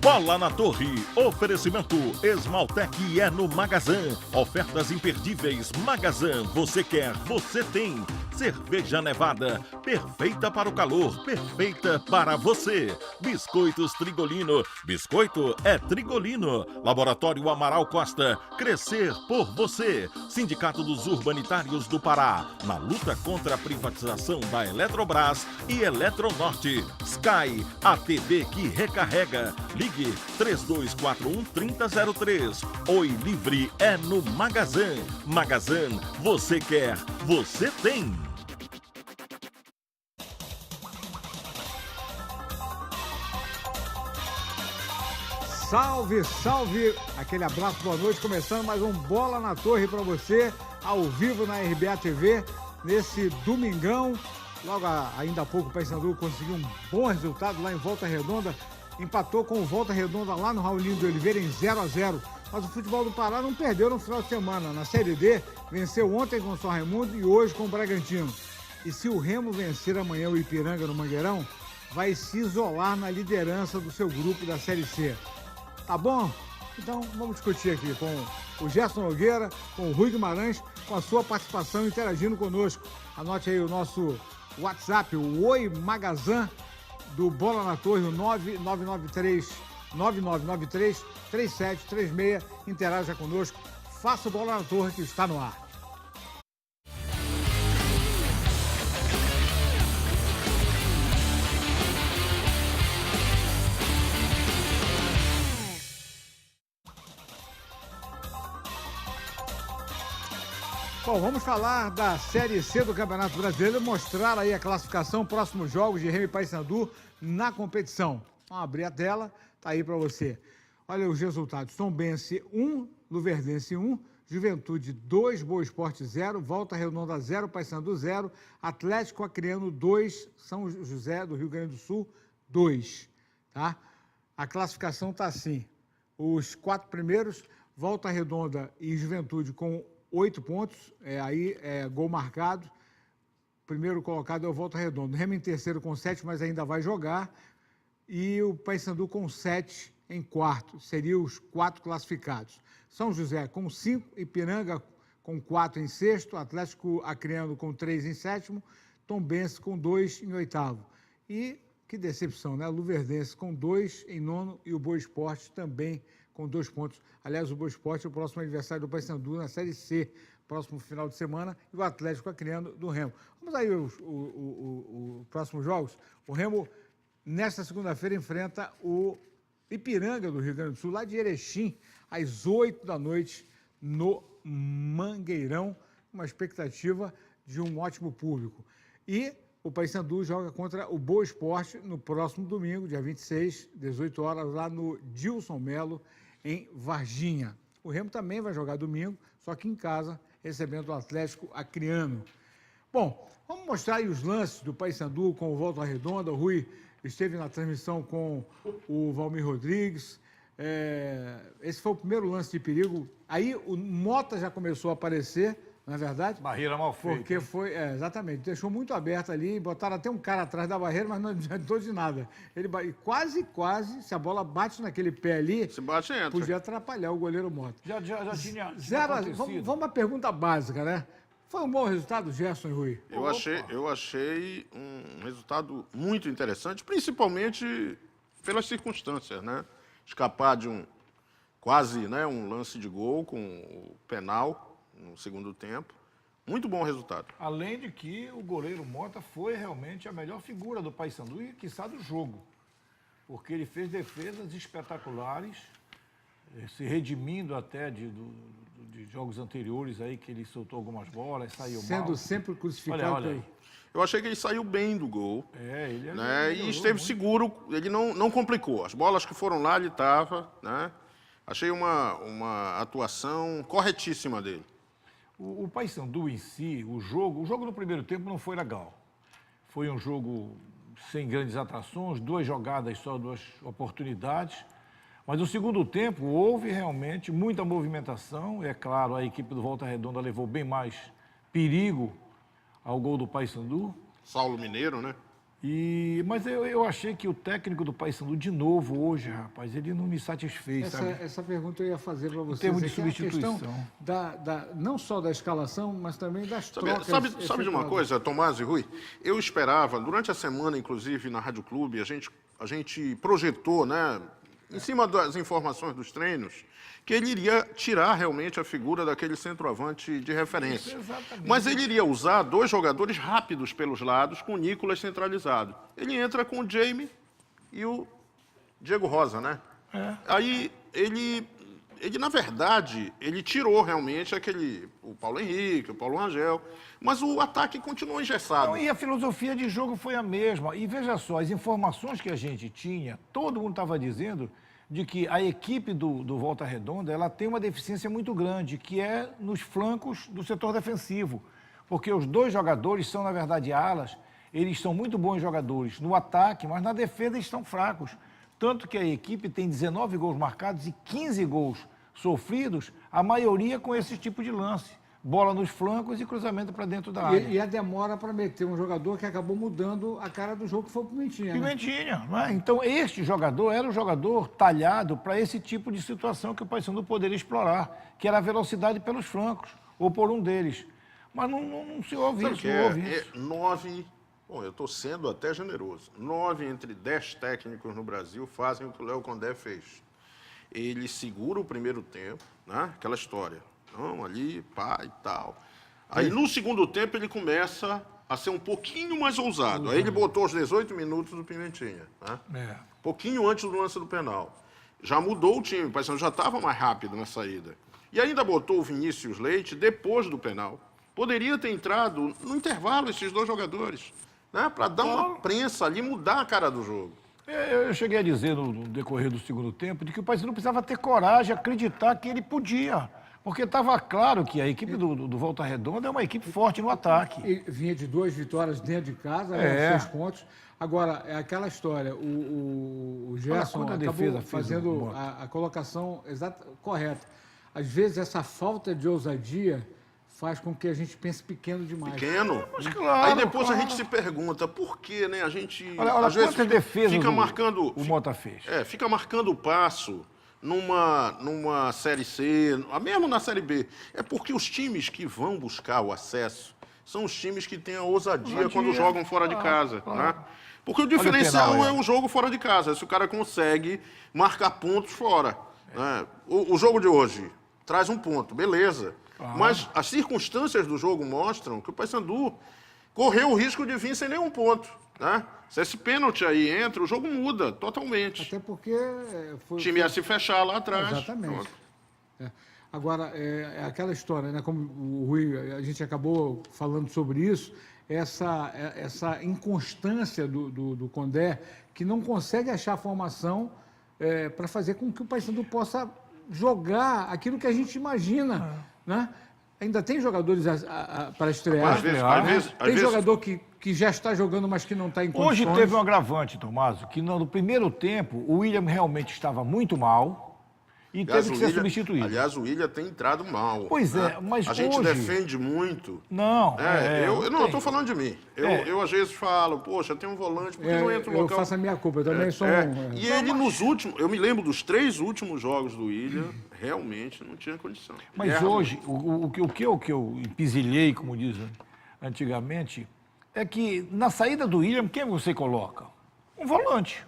Bola na Torre. Oferecimento Esmaltec é no Magazan. Ofertas imperdíveis. Magazan. Você quer, você tem. Cerveja Nevada. Perfeita para o calor. Perfeita para você. Biscoitos Trigolino. Biscoito é Trigolino. Laboratório Amaral Costa. Crescer por você. Sindicato dos Urbanitários do Pará. Na luta contra a privatização da Eletrobras e Eletronorte. Sky. A TV que recarrega. Ligue 3241-3003. Oi Livre é no Magazan. Magazan, você quer, você tem. Salve, salve! Aquele abraço, boa noite. Começando mais um Bola na Torre para você, ao vivo na RBA TV, nesse domingão. Logo ainda há pouco o Paysandu conseguiu um bom resultado lá em Volta Redonda. Empatou com o Volta Redonda lá no Raulinho de Oliveira em 0-0. Mas o futebol do Pará não perdeu no final de semana. Na Série D, venceu ontem com o São Raimundo e hoje com o Bragantino. E se o Remo vencer amanhã o Ipiranga no Mangueirão, vai se isolar na liderança do seu grupo da Série C. Tá bom? Então vamos discutir aqui com o Gerson Nogueira, com o Rui Guimarães, com a sua participação interagindo conosco. Anote aí o nosso WhatsApp, o Oi Magazan do Bola na Torre, o 9993-3736. Interaja conosco, faça o Bola na Torre que está no ar. Bom, vamos falar da Série C do Campeonato Brasileiro, mostrar aí a classificação, próximos jogos de Remo e Paysandu na competição. Vamos abrir a tela, tá aí para você. Olha os resultados: Tombense 1, Luverdense 1, Juventude 2, Boa Esporte 0, Volta Redonda 0, Paysandu 0, Atlético Acreano 2, São José do Rio Grande do Sul 2, tá? A classificação está assim: os 4 primeiros, Volta Redonda e Juventude com 8 pontos, aí é gol marcado. Primeiro colocado é o Volta Redonda. Remo em terceiro com 7, mas ainda vai jogar. E o Paysandu com 7 em quarto. Seriam os 4 classificados. São José com 5, Ipiranga com 4 em sexto, Atlético Acreano com 3 em sétimo, Tombense com 2 em oitavo. E que decepção, né? Luverdense com 2 em nono e o Boa Esporte também com 2 pontos. Aliás, o Boa Esporte é o próximo adversário do Paysandu na Série C, próximo final de semana, e o Atlético Acreano do Remo. Vamos aí os próximos jogos. O Remo, nesta segunda-feira, enfrenta o Ipiranga do Rio Grande do Sul, lá de Erechim, às 8 da noite, no Mangueirão, uma expectativa de um ótimo público. E o Paysandu joga contra o Boa Esporte no próximo domingo, dia 26, 18 horas, lá no Dilson Melo, em Varginha. O Remo também vai jogar domingo, só que em casa, recebendo o Atlético Acreano. Bom, vamos mostrar aí os lances do Paysandu com o Volta Redonda. O Rui esteve na transmissão com o Valmir Rodrigues. Esse foi o primeiro lance de perigo. Aí o Mota já começou a aparecer, não é verdade? Barreira mal feita. Porque foi, exatamente, deixou muito aberto ali, botaram até um cara atrás da barreira, mas não adiantou de nada. Ele quase, se a bola bate naquele pé ali, se bate, entra. Podia atrapalhar o goleiro Mota. Já tinha vamos a uma pergunta básica, né? Foi um bom resultado, Gerson e Rui? Eu achei um resultado muito interessante, principalmente pelas circunstâncias, né? Escapar de um lance de gol com o penal no segundo tempo. Muito bom resultado. Além de que o goleiro Mota foi realmente a melhor figura do Paysandu e, quiçá, do jogo. Porque ele fez defesas espetaculares, se redimindo até de jogos anteriores aí, que ele soltou algumas bolas, saiu mal. Sendo sempre crucificado. Olha aí. Eu achei que ele saiu bem do gol. Ele né? E esteve muito seguro, ele não complicou. As bolas que foram lá, ele estava, né? Achei uma atuação corretíssima dele. O Paysandu em si, o jogo no primeiro tempo não foi legal. Foi um jogo sem grandes atrações, 2 jogadas só, 2 oportunidades. Mas no segundo tempo houve realmente muita movimentação. É claro, a equipe do Volta Redonda levou bem mais perigo ao gol do Paysandu. Saulo Mineiro, né? Mas eu achei que o técnico do Paysandu, de novo, hoje, rapaz, ele não me satisfez, sabe? Essa pergunta eu ia fazer para você. Em termos de substituição. Não só da escalação, mas também das trocas. Sabe de uma coisa, Tomás e Rui? Eu esperava, durante a semana, inclusive, na Rádio Clube, a gente projetou, né, em cima das informações dos treinos, que ele iria tirar realmente a figura daquele centroavante de referência. Exatamente. Mas ele iria usar 2 jogadores rápidos pelos lados, com o Nicolas centralizado. Ele entra com o Jamie e o Diego Rosa, né? Aí ele, na verdade, ele tirou realmente o Paulo Henrique, o Paulo Rangel, mas o ataque continuou engessado. Não, e a filosofia de jogo foi a mesma. E veja só, as informações que a gente tinha, todo mundo estava dizendo de que a equipe do Volta Redonda ela tem uma deficiência muito grande, que é nos flancos do setor defensivo. Porque os 2 jogadores são, na verdade, alas, eles são muito bons jogadores no ataque, mas na defesa eles estão fracos. Tanto que a equipe tem 19 gols marcados e 15 gols sofridos, a maioria com esse tipo de lance. Bola nos flancos e cruzamento para dentro da área. E a demora para meter um jogador que acabou mudando a cara do jogo, que foi o Pimentinha. Pimentinha, né? Então este jogador era um jogador talhado para esse tipo de situação que o Paysandu poderia explorar, que era a velocidade pelos flancos, ou por um deles. Mas não se ouve isso, não ouve isso. 9, bom, eu estou sendo até generoso, 9 entre 10 técnicos no Brasil fazem o que o Léo Condé fez. Ele segura o primeiro tempo, né? Aquela história. Não, ali, pá e tal. Aí, no segundo tempo, ele começa a ser um pouquinho mais ousado. Aí ele botou os 18 minutos do Pimentinha, né? Pouquinho antes do lance do penal. Já mudou o time, o Paysandu já estava mais rápido na saída. E ainda botou o Vinícius Leite depois do penal. Poderia ter entrado no intervalo esses 2 jogadores, né? Para dar uma prensa ali, mudar a cara do jogo. Eu cheguei a dizer no decorrer do segundo tempo de que o Paysandu precisava ter coragem, acreditar que ele podia. Porque estava claro que a equipe do Volta Redonda é uma equipe forte no ataque. E vinha de 2 vitórias dentro de casa, 6 pontos. Agora, é aquela história, o Gerson acabou fazendo a colocação correta. Às vezes, essa falta de ousadia faz com que a gente pense pequeno demais. Pequeno? Mas claro, aí depois a gente se pergunta, por que, né? A gente, olha às vezes, fica marcando... O Mota fez. Fica marcando o passo numa Série C, mesmo na Série B. É porque os times que vão buscar o acesso são os times que têm a ousadia quando jogam fora de casa. Né? Porque o diferencial é o jogo fora de casa. Se o cara consegue marcar pontos fora. Né? O jogo de hoje traz um ponto, beleza. Mas as circunstâncias do jogo mostram que o Paysandu correu o risco de vir sem nenhum ponto. Né? Se esse pênalti aí entra, o jogo muda totalmente. Até porque... O time ia se fechar lá atrás. Exatamente. Agora, é aquela história, né? Como o Rui, a gente acabou falando sobre isso, essa inconstância do Condé, que não consegue achar a formação para fazer com que o Paysandu possa jogar aquilo que a gente imagina. Né? Ainda tem jogadores para estrear. Tem jogador que já está jogando, mas que não está em condições. Hoje teve um agravante, Tomaso, que no primeiro tempo o William realmente estava muito mal e teve que ser substituído. Aliás, o William tem entrado mal. Pois é, mas a gente defende muito. Não, eu estou falando de mim. Eu às vezes falo, poxa, tem um volante, por que não entra no local? Eu faço a minha culpa, eu também sou E ele nos últimos, eu me lembro dos 3 últimos jogos do William, realmente não tinha condição. Mas hoje, o que eu empizilhei, como diz antigamente, é que na saída do William, quem você coloca? Um volante.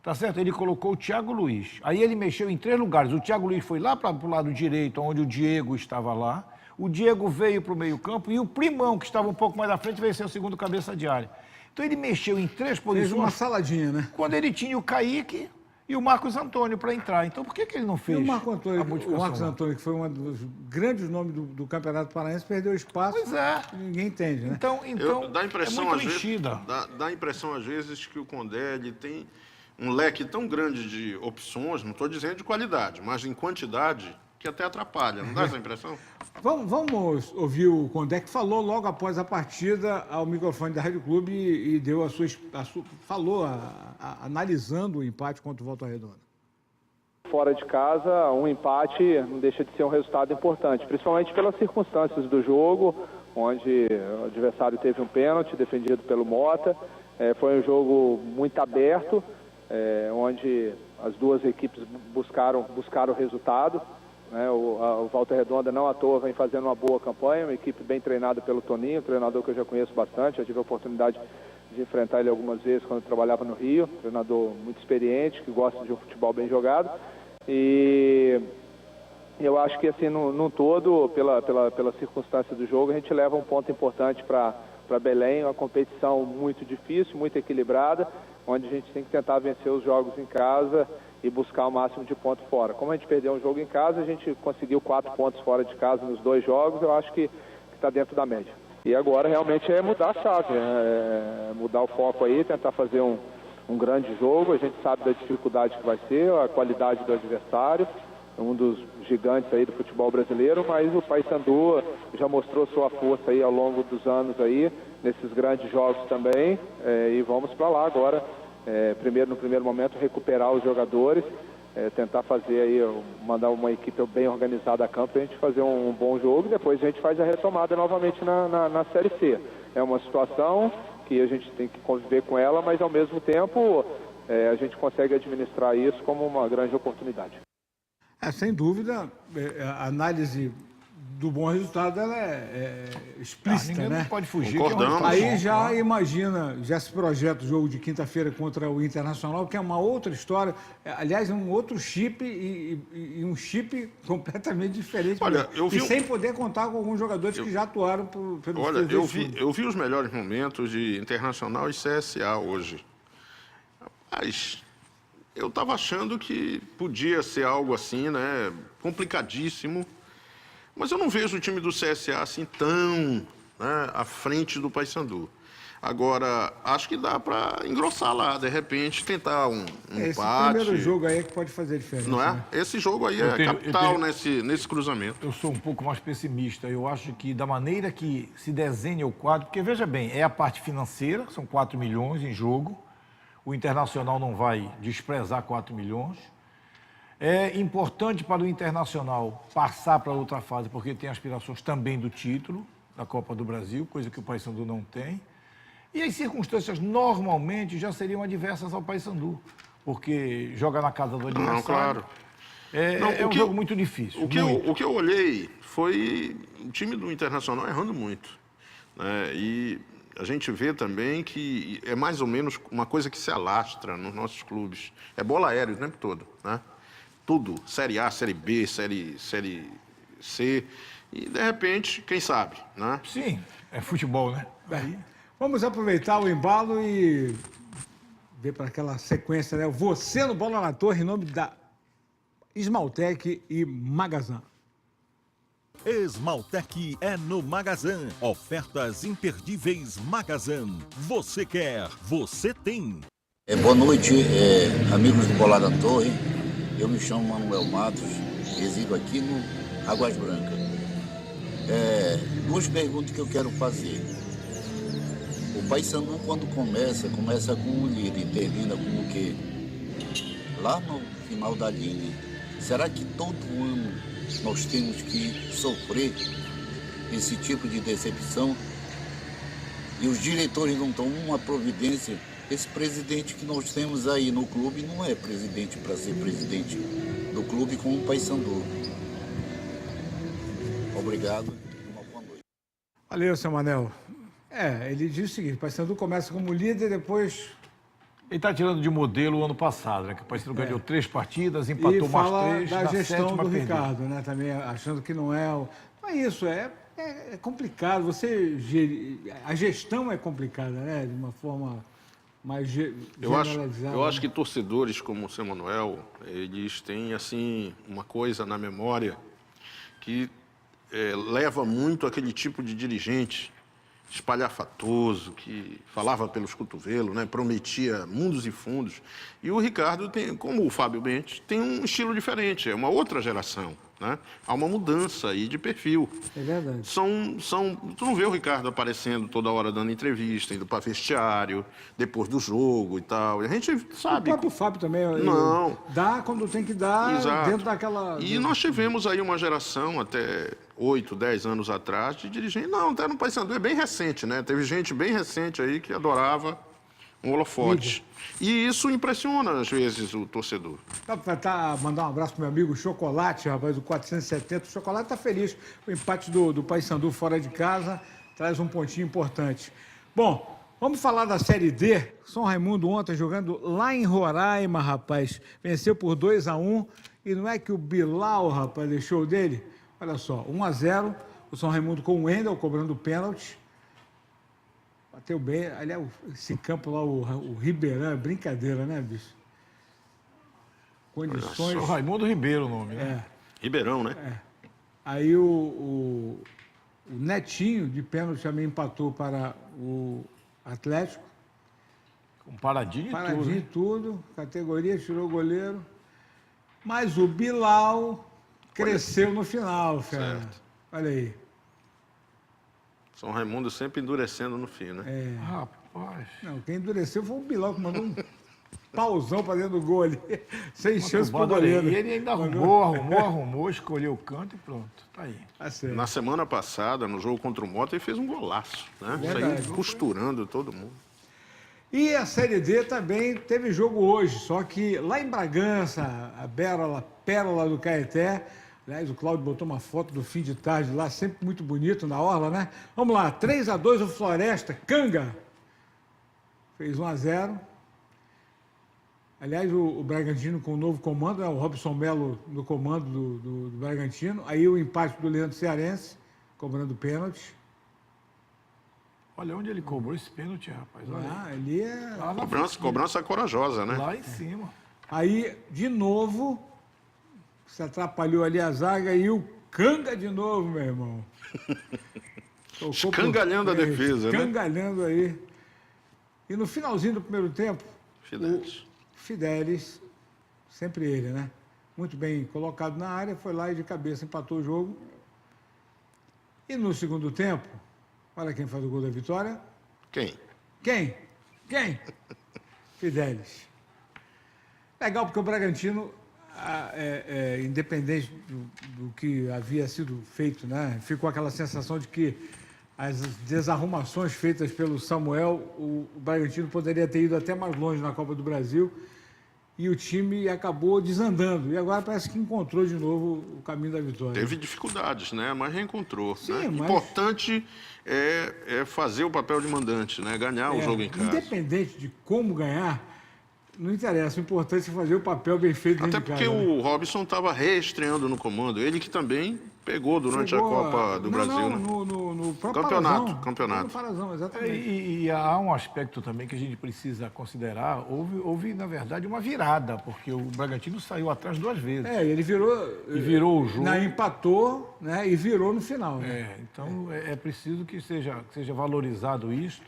Tá certo? Ele colocou o Thiago Luiz. Aí ele mexeu em 3 lugares. O Thiago Luiz foi lá para o lado direito, onde o Diego estava lá. O Diego veio para o meio-campo e o Primão, que estava um pouco mais à frente, veio ser o segundo cabeça de área. Então ele mexeu em 3 posições. Fez uma saladinha, né? Quando ele tinha o Kaique e o Marcos Antônio para entrar. Então por que ele não fez? E o Marcos Antônio, que foi um dos grandes nomes do Campeonato Paraense, perdeu espaço. Pois é. Ninguém entende, né? Então dá impressão, é muito às vezes, mexida. dá a impressão, às vezes, que o Condé ele tem um leque tão grande de opções, não estou dizendo de qualidade, mas em quantidade, que até atrapalha. Não dá essa impressão? Vamos ouvir o Condé, que falou logo após a partida ao microfone da Rádio Clube e deu analisando o empate contra o Volta Redonda. Fora de casa, um empate não deixa de ser um resultado importante, principalmente pelas circunstâncias do jogo, onde o adversário teve um pênalti defendido pelo Mota. Foi um jogo muito aberto, onde as duas equipes buscaram o resultado. O Volta Redonda não à toa vem fazendo uma boa campanha, uma equipe bem treinada pelo Toninho, um treinador que eu já conheço bastante, já tive a oportunidade de enfrentar ele algumas vezes quando eu trabalhava no Rio, um treinador muito experiente, que gosta de um futebol bem jogado. E eu acho que assim, num todo, pela circunstância do jogo, a gente leva um ponto importante para Belém, uma competição muito difícil, muito equilibrada, onde a gente tem que tentar vencer os jogos em casa e buscar o máximo de pontos fora. Como a gente perdeu um jogo em casa, a gente conseguiu 4 pontos fora de casa nos 2 jogos, eu acho que está dentro da média. E agora realmente é mudar a chave, mudar o foco aí, tentar fazer um grande jogo. A gente sabe da dificuldade que vai ser, a qualidade do adversário, um dos gigantes aí do futebol brasileiro, mas o Paysandu já mostrou sua força aí ao longo dos anos aí, nesses grandes jogos também, e vamos para lá agora, no primeiro momento recuperar os jogadores, tentar fazer aí, mandar uma equipe bem organizada a campo, para a gente fazer um bom jogo, e depois a gente faz a retomada novamente na Série C. É uma situação que a gente tem que conviver com ela, mas ao mesmo tempo a gente consegue administrar isso como uma grande oportunidade. Sem dúvida, a análise do bom resultado ela é explícita, ninguém né? não pode fugir. Concordamos. Aí já imagina, já se projeta o jogo de quinta-feira contra o Internacional, que é uma outra história, aliás, é um outro chip e um chip completamente diferente. Olha, sem poder contar com alguns jogadores que já atuaram pelo Olha, eu vi os melhores momentos de Internacional e CSA hoje. Mas eu estava achando que podia ser algo assim, né? Complicadíssimo. Mas eu não vejo o time do CSA assim tão, né, à frente do Paysandu. Agora, acho que dá para engrossar lá, de repente, tentar um esse empate. Primeiro jogo aí é que pode fazer diferença. Não é? Né? Esse jogo aí é capital nesse cruzamento. Eu sou um pouco mais pessimista. Eu acho que da maneira que se desenha o quadro, porque veja bem, é a parte financeira, são 4 milhões em jogo. O Internacional não vai desprezar 4 milhões. É importante para o Internacional passar para outra fase, porque tem aspirações também do título da Copa do Brasil, coisa que o Paysandu não tem. E as circunstâncias normalmente já seriam adversas ao Paysandu, porque joga na casa do adversário. Não, claro. É um jogo muito difícil. O que eu olhei foi o time do Internacional errando muito, né? E a gente vê também que é mais ou menos uma coisa que se alastra nos nossos clubes. É bola aérea o tempo todo, né? Tudo, Série A, Série B, Série C, e de repente, quem sabe, né? Sim, é futebol, né? Vamos aproveitar o embalo e ver para aquela sequência, né? Você no Bola na Torre, em nome da Esmaltec e Magazan. Esmaltec é no Magazan. Ofertas imperdíveis Magazan. Você quer, você tem. Boa noite, amigos do Bola na Torre. Eu me chamo Manuel Matos, resido aqui no Águas Brancas. 2 perguntas que eu quero fazer. O Paysandu, quando começa com o líder e termina com o quê? Lá no final da linha, será que todo ano nós temos que sofrer esse tipo de decepção? E os diretores não tomam uma providência? Esse presidente que nós temos aí no clube não é presidente para ser presidente do clube como o Paysandu. Obrigado e uma boa noite. Valeu, seu Manel. Ele diz o seguinte, o Paysandu começa como líder e depois... Ele está tirando de modelo o ano passado, né? Que o Paysandu ganhou 3 partidas, empatou mais 3, da gestão do perdeu. Ricardo, né? Também achando que não é... Mas isso, é complicado. A gestão é complicada, né? De uma forma... mais generalizada. Eu acho que torcedores como o seu Manuel, eles têm assim uma coisa na memória que leva muito aquele tipo de dirigente espalhafatoso, que falava pelos cotovelos, né, prometia mundos e fundos. E o Ricardo tem, como o Fábio Bentes, tem um estilo diferente, é uma outra geração, né? Há uma mudança aí de perfil. É verdade. Tu não vê o Ricardo aparecendo toda hora dando entrevista, indo para vestiário, depois do jogo e tal. E a gente sabe. O próprio Fábio também. Não. Dá quando tem que dar, Exato. dentro daquela... E nós tivemos aí uma geração, até 8, 10 anos atrás, de dirigente. Não, até no Paysandu é bem recente, né? Teve gente bem recente aí que adorava um holofote. E isso impressiona, às vezes, o torcedor. Mandar um abraço pro meu amigo Chocolate, rapaz, do 470. O Chocolate tá feliz. O empate do Paysandu fora de casa traz um pontinho importante. Bom, vamos falar da Série D. São Raimundo ontem jogando lá em Roraima, rapaz. Venceu por 2-1. E não é que o Bilal, rapaz, deixou dele? Olha só, 1-0. O São Raimundo com o Wendel cobrando pênalti. Bateu bem. Aliás, esse campo lá, o Ribeirão, é brincadeira, né, bicho? Condições... São Raimundo Ribeiro o nome, né? Ribeirão, né? Aí o Netinho, de pênalti, também empatou para o Atlético. Com paradinho e tudo. Paradinho e Né? tudo. Categoria, tirou o goleiro. Mas o Bilal cresceu no final, cara. Certo. Olha aí. São Raimundo sempre endurecendo no fim, né? Rapaz. Não, quem endureceu foi o Bilal, que mandou um pauzão para dentro do gol ali. Sem chance pro goleiro. E ele ainda arrumou, escolheu o canto e pronto. Tá aí. Tá certo. Na semana passada, no jogo contra o Mota, ele fez um golaço, né? Verdade. Saiu costurando todo mundo. E a Série D também teve jogo hoje, só que lá em Bragança, a Pérola do Caeté, aliás, o Cláudio botou uma foto do fim de tarde lá, sempre muito bonito na orla, né? Vamos lá, 3-2 o Floresta, Canga fez 1-0. Aliás, o Bragantino com o novo comando, né? O Robson Melo no comando do Bragantino. Aí o empate do Leandro Cearense, cobrando pênalti. Olha onde ele cobrou esse pênalti, rapaz. Olha aí. Ali é... Lá na Cobrança corajosa, né? Lá em cima. Aí, de novo, se atrapalhou ali a zaga e o Canga de novo, meu irmão. Escangalhando a defesa, né? Escangalhando aí. E no finalzinho do primeiro tempo, Fidelis. o Fidelis, sempre ele, né? Muito bem colocado na área, foi lá e de cabeça empatou o jogo. E no segundo tempo, olha quem faz o gol da vitória. Quem? Quem? Fidelis. Legal, porque o Bragantino, independente do que havia sido feito, né? Ficou aquela sensação de que as desarrumações feitas pelo Samuel, o Bragantino poderia ter ido até mais longe na Copa do Brasil e o time acabou desandando. E agora parece que encontrou de novo o caminho da vitória. Teve dificuldades, né? Mas reencontrou. Sim, né? mas... Importante é fazer o papel de mandante, né? Ganhar o jogo em casa. Independente de como ganhar, não interessa. O importante é fazer o papel bem feito dentro Até de porque casa, né? o Robson estava reestreando no comando. Ele que também pegou durante a Copa do Brasil, né? No próprio Campeonato. No Parazão, exatamente. E há um aspecto também que a gente precisa considerar. Houve, na verdade, uma virada, porque o Bragantino saiu atrás 2 vezes. Ele virou... E virou o jogo. Empatou, né? E virou no final. Né? Então é preciso que seja valorizado isto,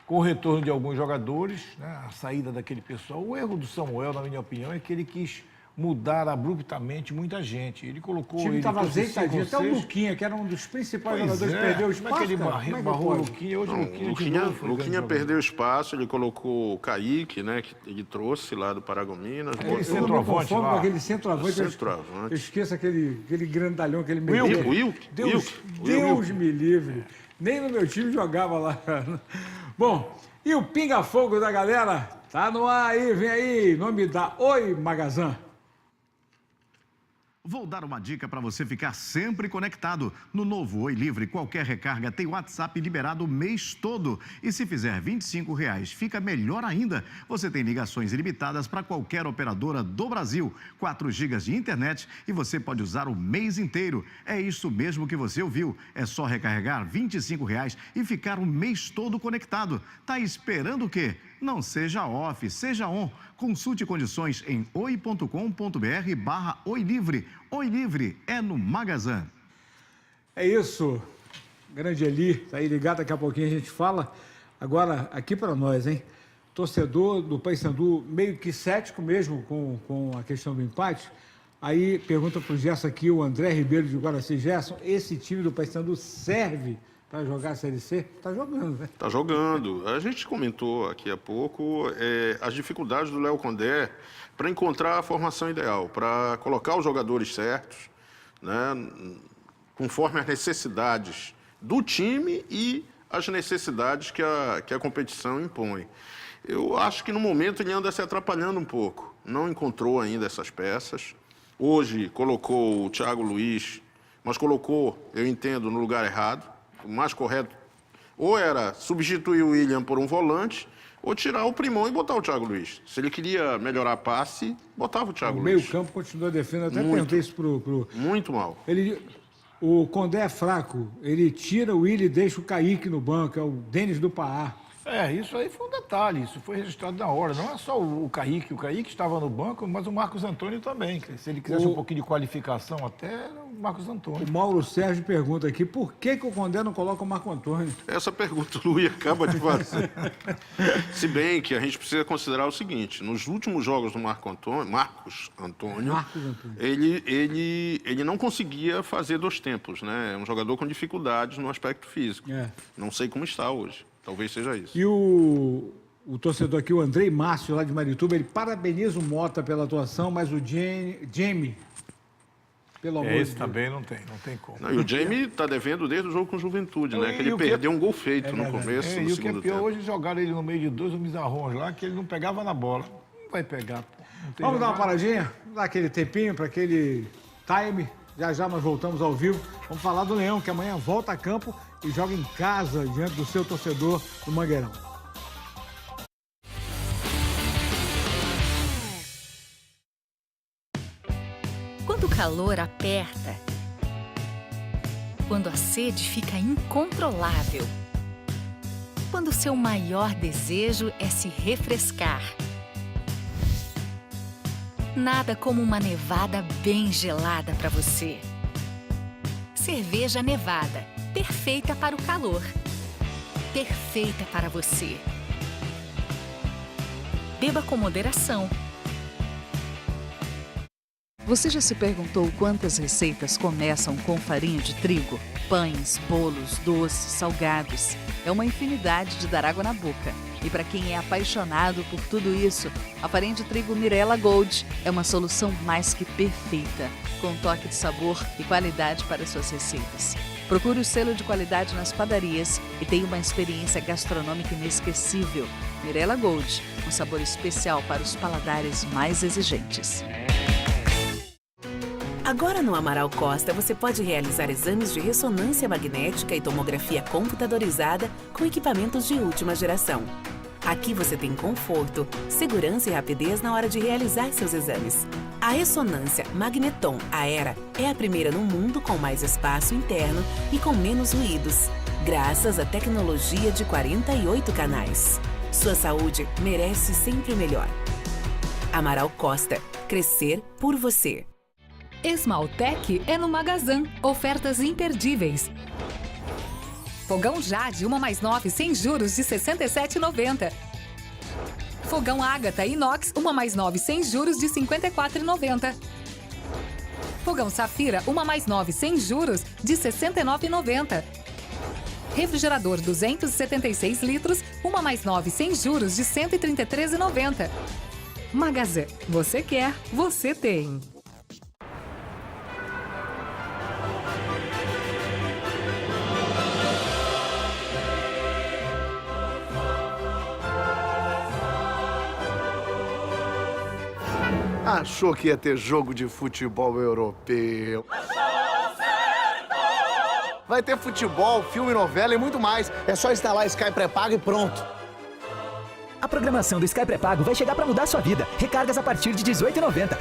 com o retorno de alguns jogadores, né? A saída daquele pessoal. O erro do Samuel, na minha opinião, é que ele quis mudar abruptamente muita gente. Ele colocou... O time estava azeitadinho. Até o 6. Luquinha, que era um dos principais Pois jogadores, perdeu o espaço. Como é que ele cara? barrou o Luquinha? Hoje Não, o Luquinha de novo foi Luquinha grande perdeu jogador. espaço, ele colocou o Kaique, né? Que ele trouxe lá do Paragominas. Aquele Eu me centroavante conformo lá. com aquele centroavante. Centroavante. Eu esqueço aquele grandalhão que ele me Wilk. Deus me livre. Nem no meu time jogava lá, cara. Bom, e o pinga-fogo da galera? Tá no ar aí, vem aí. Nome da Oi Magazã. Vou dar uma dica para você ficar sempre conectado. No novo Oi Livre, qualquer recarga tem WhatsApp liberado o mês todo. E se fizer R$ 25, fica melhor ainda. Você tem ligações ilimitadas para qualquer operadora do Brasil. 4 GB de internet e você pode usar o mês inteiro. É isso mesmo que você ouviu. É só recarregar R$ 25 e ficar o mês todo conectado. Tá esperando o quê? Não seja off, seja on. Consulte condições em oi.com.br/Oi Livre. Oi Livre é no Magazã. É isso. Grande Eli, tá aí ligado, daqui a pouquinho a gente fala. Agora, aqui para nós, hein? Torcedor do Paysandu meio que cético mesmo com a questão do empate. Aí pergunta pro Gerson aqui, o André Ribeiro de Guaraci. Gerson, esse time do Paysandu serve para jogar a Série C? Tá jogando, né? Tá jogando. A gente comentou aqui há pouco as dificuldades do Léo Condé para encontrar a formação ideal, para colocar os jogadores certos, né, conforme as necessidades do time e as necessidades que a competição impõe. Eu acho que no momento ele anda se atrapalhando um pouco. Não encontrou ainda essas peças. Hoje colocou o Thiago Luiz, mas colocou, eu entendo, no lugar errado. O mais correto ou era substituir o William por um volante ou tirar o Primão e botar o Thiago Luiz. Se ele queria melhorar passe, botava o Thiago Luiz. O meio-campo continua defendendo. Até perguntei isso pro... Muito mal. O Condé é fraco. Ele tira o William e deixa o Kaique no banco. É o Denis do Pará. Isso aí foi um detalhe, isso foi registrado na hora. Não é só o Kaique estava no banco, mas o Marcos Antônio também. Se ele quisesse um pouquinho de qualificação até, era o Marcos Antônio. O Mauro Sérgio pergunta aqui, por que o Condé não coloca o Marco Antônio? Essa pergunta o Luiz acaba de fazer. Se bem que a gente precisa considerar o seguinte, nos últimos jogos do Marcos Antônio, ele não conseguia fazer 2 tempos, né? É um jogador com dificuldades no aspecto físico. Não sei como está hoje. Talvez seja isso. E o torcedor aqui, o Andrei Márcio, lá de Marituba, ele parabeniza o Mota pela atuação, mas o Jamie, pelo amor de Deus. Esse também não tem como. Não, e o Jamie está devendo desde o jogo com o Juventude, né? Que ele perdeu um gol feito no começo, no segundo tempo. Hoje jogaram ele no meio de 2 bizarrões lá, que ele não pegava na bola. Não vai pegar, pô. Vamos dar uma paradinha? Dar aquele tempinho para aquele time. Já nós voltamos ao vivo. Vamos falar do Leão, que amanhã volta a campo e joga em casa diante do seu torcedor no Mangueirão. Quando o calor aperta, quando a sede fica incontrolável, quando o seu maior desejo é se refrescar. Nada como uma nevada bem gelada para você. Cerveja Nevada, perfeita para o calor, perfeita para você. Beba com moderação. Você já se perguntou quantas receitas começam com farinha de trigo? Pães, bolos, doces, salgados. É uma infinidade de dar água na boca. E para quem é apaixonado por tudo isso, a farinha de trigo Mirella Gold é uma solução mais que perfeita, com um toque de sabor e qualidade para suas receitas. Procure o selo de qualidade nas padarias e tenha uma experiência gastronômica inesquecível. Mirella Gold, um sabor especial para os paladares mais exigentes. Agora no Amaral Costa você pode realizar exames de ressonância magnética e tomografia computadorizada com equipamentos de última geração. Aqui você tem conforto, segurança e rapidez na hora de realizar seus exames. A ressonância Magneton Aera é a primeira no mundo com mais espaço interno e com menos ruídos, graças à tecnologia de 48 canais. Sua saúde merece sempre o melhor. Amaral Costa, crescer por você. Esmaltec é no Magazan. Ofertas imperdíveis. Fogão Jade, 1+9 sem juros de R$ 67,90. Fogão Ágata Inox, 1+9 sem juros de R$ 54,90. Fogão Safira, 1+9 sem juros de R$ 69,90. Refrigerador 276 litros, 1+9 sem juros de R$ 133,90. Magazan. Você quer, você tem. Achou que ia ter jogo de futebol europeu? Vai ter futebol, filme, novela e muito mais. É só instalar Sky Pré-Pago e pronto. A programação do Sky Pré-Pago vai chegar para mudar sua vida. Recargas a partir de R$ 18,90.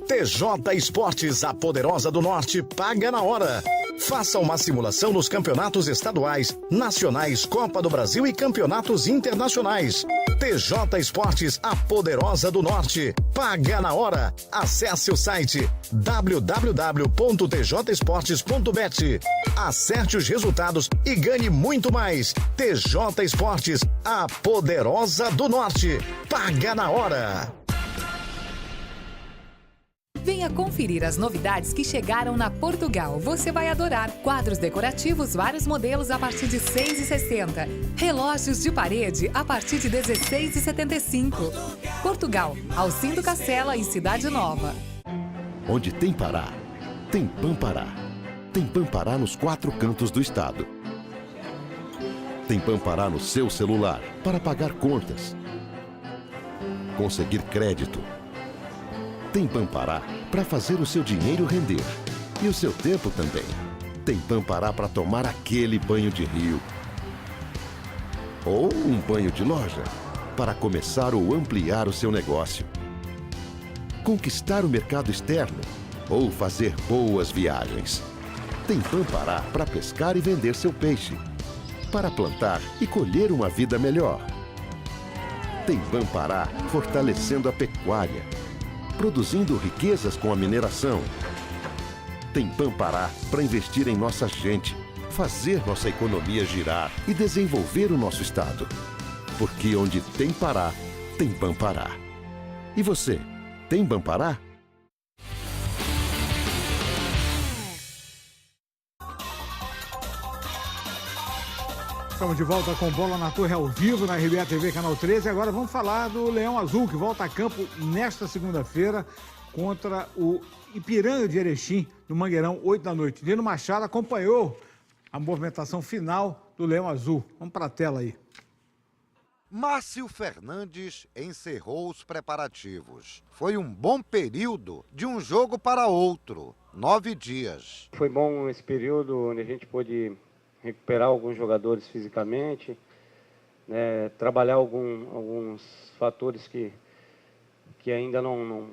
TJ Esportes, a poderosa do Norte, paga na hora. Faça uma simulação nos campeonatos estaduais, nacionais, Copa do Brasil e campeonatos internacionais. TJ Esportes, a poderosa do Norte, paga na hora. Acesse o site www.tjesportes.bet. Acerte os resultados e ganhe muito mais. TJ Esportes, a poderosa do Norte, paga na hora. Venha conferir as novidades que chegaram na Portugal. Você vai adorar. Quadros decorativos, vários modelos a partir de R$ 6,60. Relógios de parede a partir de R$ 16,75. Portugal, Alcindo Castela, em Cidade Nova. Onde tem Pará, tem Pampará. Tem Pampará nos 4 cantos do estado. Tem Pampará no seu celular para pagar contas, conseguir crédito. Tem Pampará para fazer o seu dinheiro render e o seu tempo também. Tem Pampará para tomar aquele banho de rio ou um banho de loja para começar ou ampliar o seu negócio, conquistar o mercado externo ou fazer boas viagens. Tem Pampará para pescar e vender seu peixe, para plantar e colher uma vida melhor. Tem Pampará fortalecendo a pecuária, produzindo riquezas com a mineração. Tem Pampará para investir em nossa gente, fazer nossa economia girar e desenvolver o nosso estado. Porque onde tem Pará, tem Pampará. E você, tem Pampará? Estamos de volta com Bola na Torre ao vivo na RBA TV Canal 13. Agora vamos falar do Leão Azul, que volta a campo nesta segunda-feira contra o Ipiranga de Erechim, no Mangueirão, 8 da noite. Nino Machado acompanhou a movimentação final do Leão Azul. Vamos para a tela aí. Márcio Fernandes encerrou os preparativos. Foi um bom período de um jogo para outro, 9 dias. Foi bom esse período onde a gente pôde recuperar alguns jogadores fisicamente, né, trabalhar alguns fatores que ainda não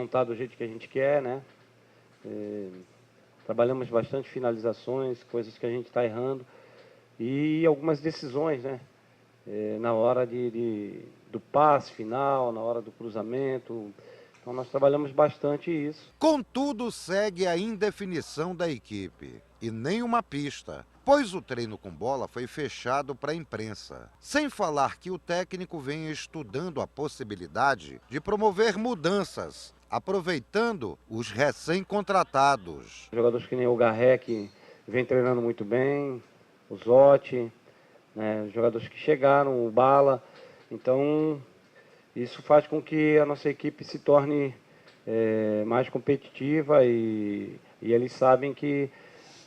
tá do jeito que a gente quer, né? Trabalhamos bastante finalizações, coisas que a gente está errando e algumas decisões, né? Na hora do passe final, na hora do cruzamento. Então nós trabalhamos bastante isso. Contudo, segue a indefinição da equipe e nenhuma pista, pois o treino com bola foi fechado para a imprensa. Sem falar que o técnico vem estudando a possibilidade de promover mudanças, aproveitando os recém-contratados. Jogadores que nem o Garré, que vem treinando muito bem, o Zotti, né, jogadores que chegaram, o Bala. Então, isso faz com que a nossa equipe se torne mais competitiva e eles sabem que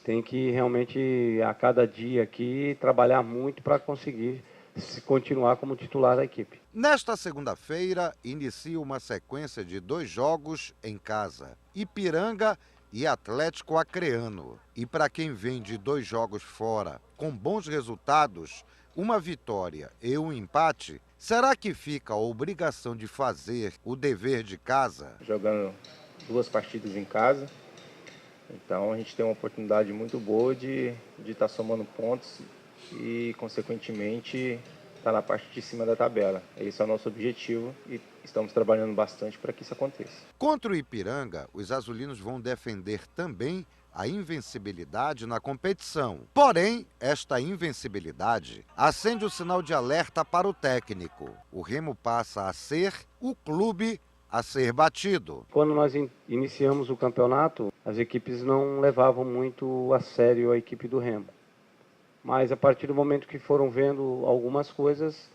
tem que realmente, a cada dia aqui, trabalhar muito para conseguir se continuar como titular da equipe. Nesta segunda-feira, inicia uma sequência de 2 jogos em casa, Ipiranga e Atlético Acreano. E para quem vem de 2 jogos fora, com bons resultados, uma vitória e um empate, será que fica a obrigação de fazer o dever de casa? Jogando 2 partidas em casa, então a gente tem uma oportunidade muito boa de estar somando pontos e, consequentemente, estar na parte de cima da tabela. Esse é o nosso objetivo e estamos trabalhando bastante para que isso aconteça. Contra o Ipiranga, os azulinos vão defender também a invencibilidade na competição. Porém, esta invencibilidade acende o sinal de alerta para o técnico. O Remo passa a ser o clube a ser batido. Quando nós iniciamos o campeonato, as equipes não levavam muito a sério a equipe do Remo. Mas a partir do momento que foram vendo algumas coisas,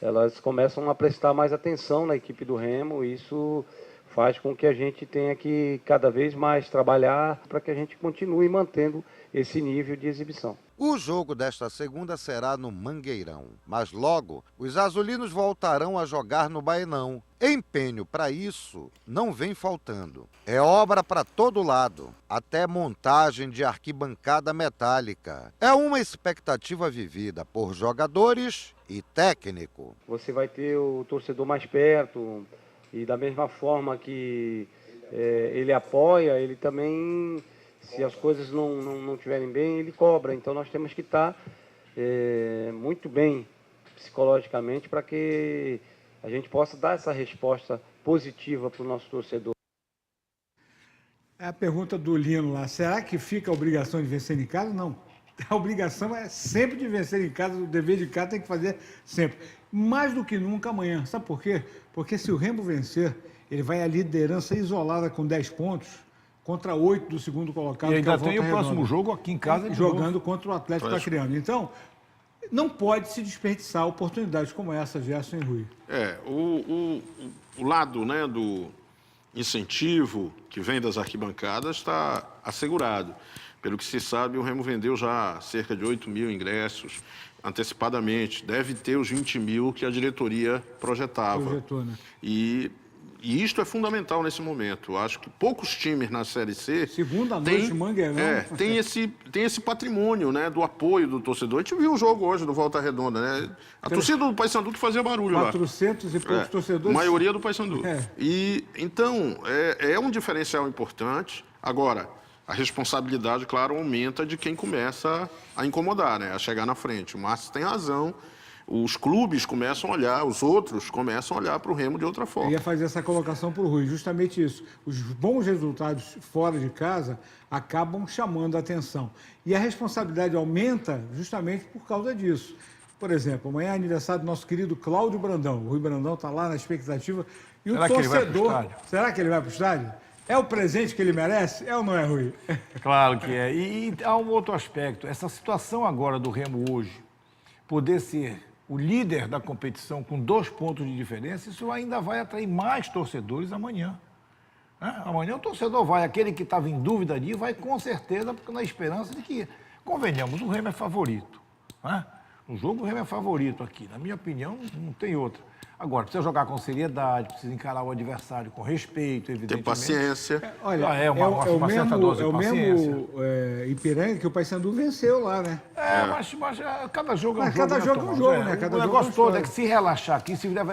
elas começam a prestar mais atenção na equipe do Remo. E isso faz com que a gente tenha que cada vez mais trabalhar para que a gente continue mantendo esse nível de exibição. O jogo desta segunda será no Mangueirão, mas logo os azulinos voltarão a jogar no Baenão. Empenho para isso não vem faltando. É obra para todo lado, até montagem de arquibancada metálica. É uma expectativa vivida por jogadores e técnico. Você vai ter o torcedor mais perto e da mesma forma que ele apoia, ele também, se as coisas não estiverem bem, ele cobra. Então nós temos que estar muito bem psicologicamente para que a gente possa dar essa resposta positiva para o nosso torcedor. É a pergunta do Lino lá, será que fica a obrigação de vencer em casa? Não, a obrigação é sempre de vencer em casa, o dever de casa tem que fazer sempre. Mais do que nunca amanhã, sabe por quê? Porque se o Remo vencer, ele vai à liderança isolada com 10 pontos contra 8 do segundo colocado. E ainda que é tem o próximo jogo aqui em casa. Jogando contra o Atlético Acreano. Então, não pode se desperdiçar oportunidades como essa, Gerson e Rui. O lado, né, do incentivo que vem das arquibancadas está assegurado. Pelo que se sabe, o Remo vendeu já cerca de 8 mil ingressos antecipadamente. Deve ter os 20 mil que a diretoria projetava. Projetou, né? E isto é fundamental nesse momento. Eu acho que poucos times na Série C... Segunda noite, Mangueirão. Tem esse patrimônio, né, do apoio do torcedor. A gente viu o jogo hoje do Volta Redonda, né? A torcida do Paysandu que fazia barulho 400 lá. E poucos torcedores. Maioria do Paysandu. E, então, é um diferencial importante. Agora, a responsabilidade, claro, aumenta de quem começa a incomodar, né? A chegar na frente. O Márcio tem razão. Os clubes começam a olhar, os outros começam a olhar para o Remo de outra forma. Eu ia fazer essa colocação para o Rui, justamente isso. Os bons resultados fora de casa acabam chamando a atenção. E a responsabilidade aumenta justamente por causa disso. Por exemplo, amanhã é aniversário do nosso querido Cláudio Brandão. O Rui Brandão está lá na expectativa. E será o torcedor... que ele vai para o estádio? Será que ele vai para o estádio? É o presente que ele merece? É ou não é, Rui? Claro que é. E há um outro aspecto. Essa situação agora do Remo hoje, poder ser o líder da competição com 2 pontos de diferença, isso ainda vai atrair mais torcedores amanhã. Amanhã o torcedor vai, aquele que estava em dúvida ali, vai com certeza, porque na esperança de que, convenhamos, o Remo é favorito. No jogo o Remo é favorito aqui, na minha opinião, não tem outra. Agora, precisa jogar com seriedade, precisa encarar o adversário com respeito, evidentemente. Ter paciência. Olha, uma certa dose de paciência. Mesmo Ipiranga que o Paysandu venceu lá, né? Mas cada jogo é um jogo. Cada jogo é um jogo, né? O negócio todo é que se relaxar aqui, se virar,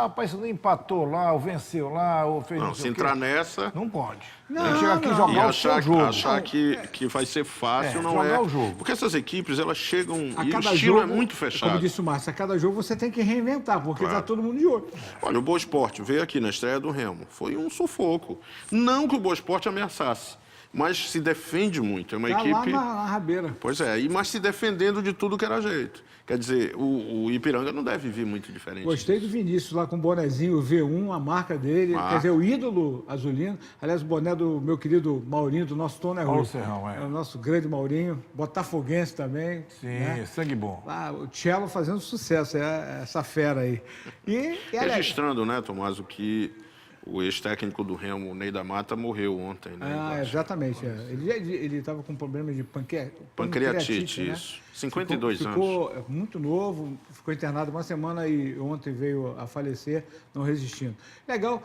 o Paysandu empatou lá, ou venceu lá, ou fez não se entrar nessa... Não pode. Tem que chegar aqui e jogar o seu jogo. Achar que vai ser fácil, não é. O jogo. Porque essas equipes, elas chegam e o estilo é muito fechado. Como disse o Márcio, a cada jogo você tem que reinventar, porque está todo mundo de olho. Olha, o Boa Esporte veio aqui na estreia do Remo. Foi um sufoco. Não que o Boa Esporte ameaçasse, mas se defende muito. É uma equipe... lá na rabeira. Pois é, mas se defendendo de tudo que era jeito. Quer dizer, o Ipiranga não deve vir muito diferente. Gostei do Vinícius lá com o bonezinho, o V1, a marca dele. Quer dizer, o ídolo azulino. Aliás, o boné do meu querido Maurinho, do nosso Tony Paulo Serrão, é o nosso grande Maurinho. Botafoguense também. Sim, né? Sangue bom. O Cello fazendo sucesso, essa fera aí. Registrando, né, Tomás, o que o ex-técnico do Remo, Ney da Mata, morreu ontem, né? Exatamente. Ele estava com problema de pancreatite, né? Isso. 52 anos. Ficou muito novo, ficou internado uma semana e ontem veio a falecer, não resistindo. Legal.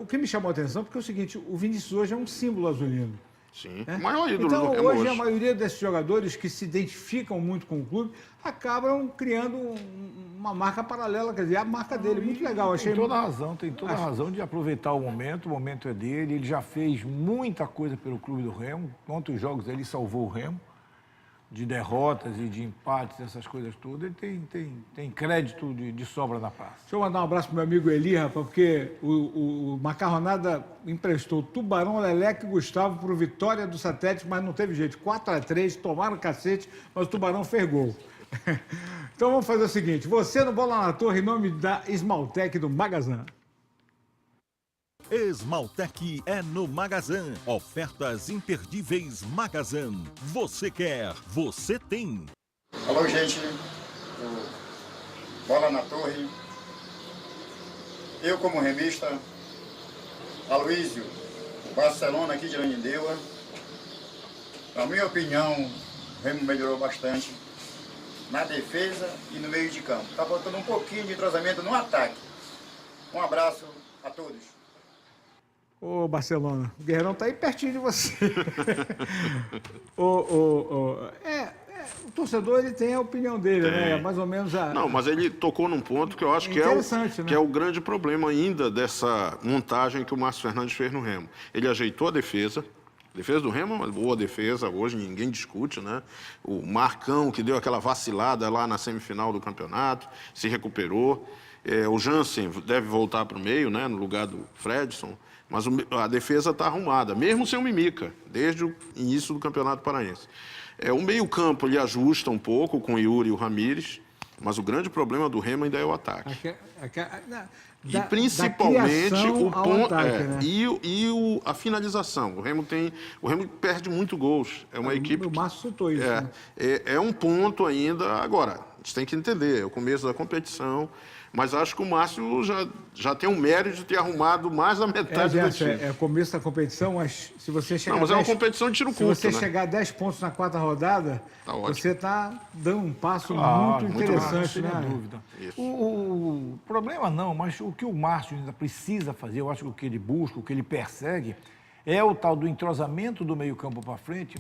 O que me chamou a atenção, porque é o seguinte, o Vinícius hoje é um símbolo azulino. Sim, o maior ídolo então, do Remo hoje a maioria desses jogadores que se identificam muito com o clube acabam criando uma marca paralela, quer dizer, a marca dele, muito legal. Tem toda a razão de aproveitar o momento é dele, ele já fez muita coisa pelo clube do Remo, quantos jogos ele salvou o Remo, de derrotas e de empates, essas coisas todas, ele tem crédito de sobra na praça. Deixa eu mandar um abraço pro meu amigo Eli, rapaz, porque o Macarronada emprestou Tubarão, Leleque e Gustavo pro Vitória do Satélite, mas não teve jeito. 4-3, tomaram cacete, mas o Tubarão fez gol. Então vamos fazer o seguinte, você no Bola na Torre, em nome da Esmaltec do Magazan. Esmaltec é no Magazan. Ofertas imperdíveis Magazan. Você quer, você tem. Alô, gente. Bola na Torre. Eu, como remista, Aloísio, o Barcelona aqui de Ananindeua. Na minha opinião, o Remo melhorou bastante na defesa e no meio de campo. Está faltando um pouquinho de entrosamento no ataque. Um abraço a todos. Ô, Barcelona, o Guerreirão tá aí pertinho de você. O torcedor, ele tem a opinião dele, né? Mais ou menos a... Não, mas ele tocou num ponto que eu acho que é o grande problema ainda dessa montagem que o Márcio Fernandes fez no Remo. Ele ajeitou a defesa. A defesa do Remo é uma boa defesa, hoje ninguém discute, né? O Marcão, que deu aquela vacilada lá na semifinal do campeonato, se recuperou. O Jansen deve voltar para o meio, né? No lugar do Fredson. Mas a defesa está arrumada, mesmo sem o Mimica, desde o início do Campeonato Paraense. O meio-campo ele ajusta um pouco com o Yuri e o Ramires, Mas o grande problema do Remo ainda é o ataque. E Da principalmente criação o ponto ataque, né? a finalização. O Remo perde muito gols. É uma equipe. O Márcio citou isso. Né? É um ponto ainda. Agora, a gente tem que entender, é o começo da competição. Mas acho que o Márcio já tem o mérito de ter arrumado mais da metade do time. É o começo da competição, mas se você chegar. Não, mas é uma competição de tiro curto. Se você chegar a 10 pontos na 4ª rodada, você está dando um passo muito interessante, muito né? Sem dúvida. O problema não, mas o que o Márcio ainda precisa fazer, eu acho que o que ele busca, o que ele persegue, é o tal do entrosamento do meio-campo para frente,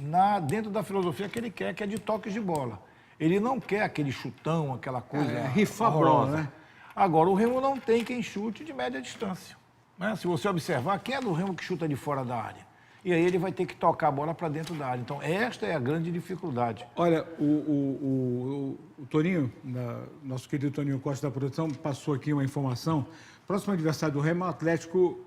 dentro da filosofia que ele quer, que é de toques de bola. Ele não quer aquele chutão, aquela coisa. Rifar a bola, né? Agora, o Remo não tem quem chute de média distância. Né? Se você observar, quem é do Remo que chuta de fora da área? E aí ele vai ter que tocar a bola para dentro da área. Então, esta é a grande dificuldade. Olha, o Toninho, nosso querido Toninho Costa da produção, passou aqui uma informação. Próximo adversário do Remo é o Atlético...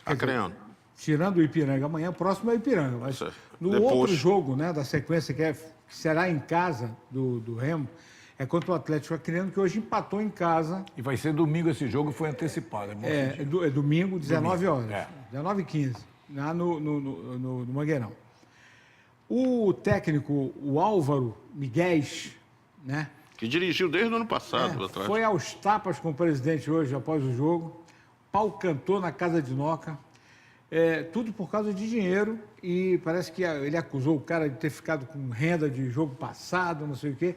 Acreano. Tirando o Ipiranga amanhã, o próximo é o Ipiranga. Mas no outro jogo, né, da sequência, que será em casa do Remo, é contra o Atlético Acreano, que hoje empatou em casa. E vai ser domingo esse jogo, foi antecipado. É domingo, 19 horas. 19h15, lá no Mangueirão. O técnico, o Álvaro Miguéis, né? Que dirigiu desde o ano passado. Atrás. Foi aos tapas com o presidente hoje, após o jogo. Pau cantou na casa de Noca. Tudo por causa de dinheiro. E parece que ele acusou o cara de ter ficado com renda de jogo passado, não sei o quê.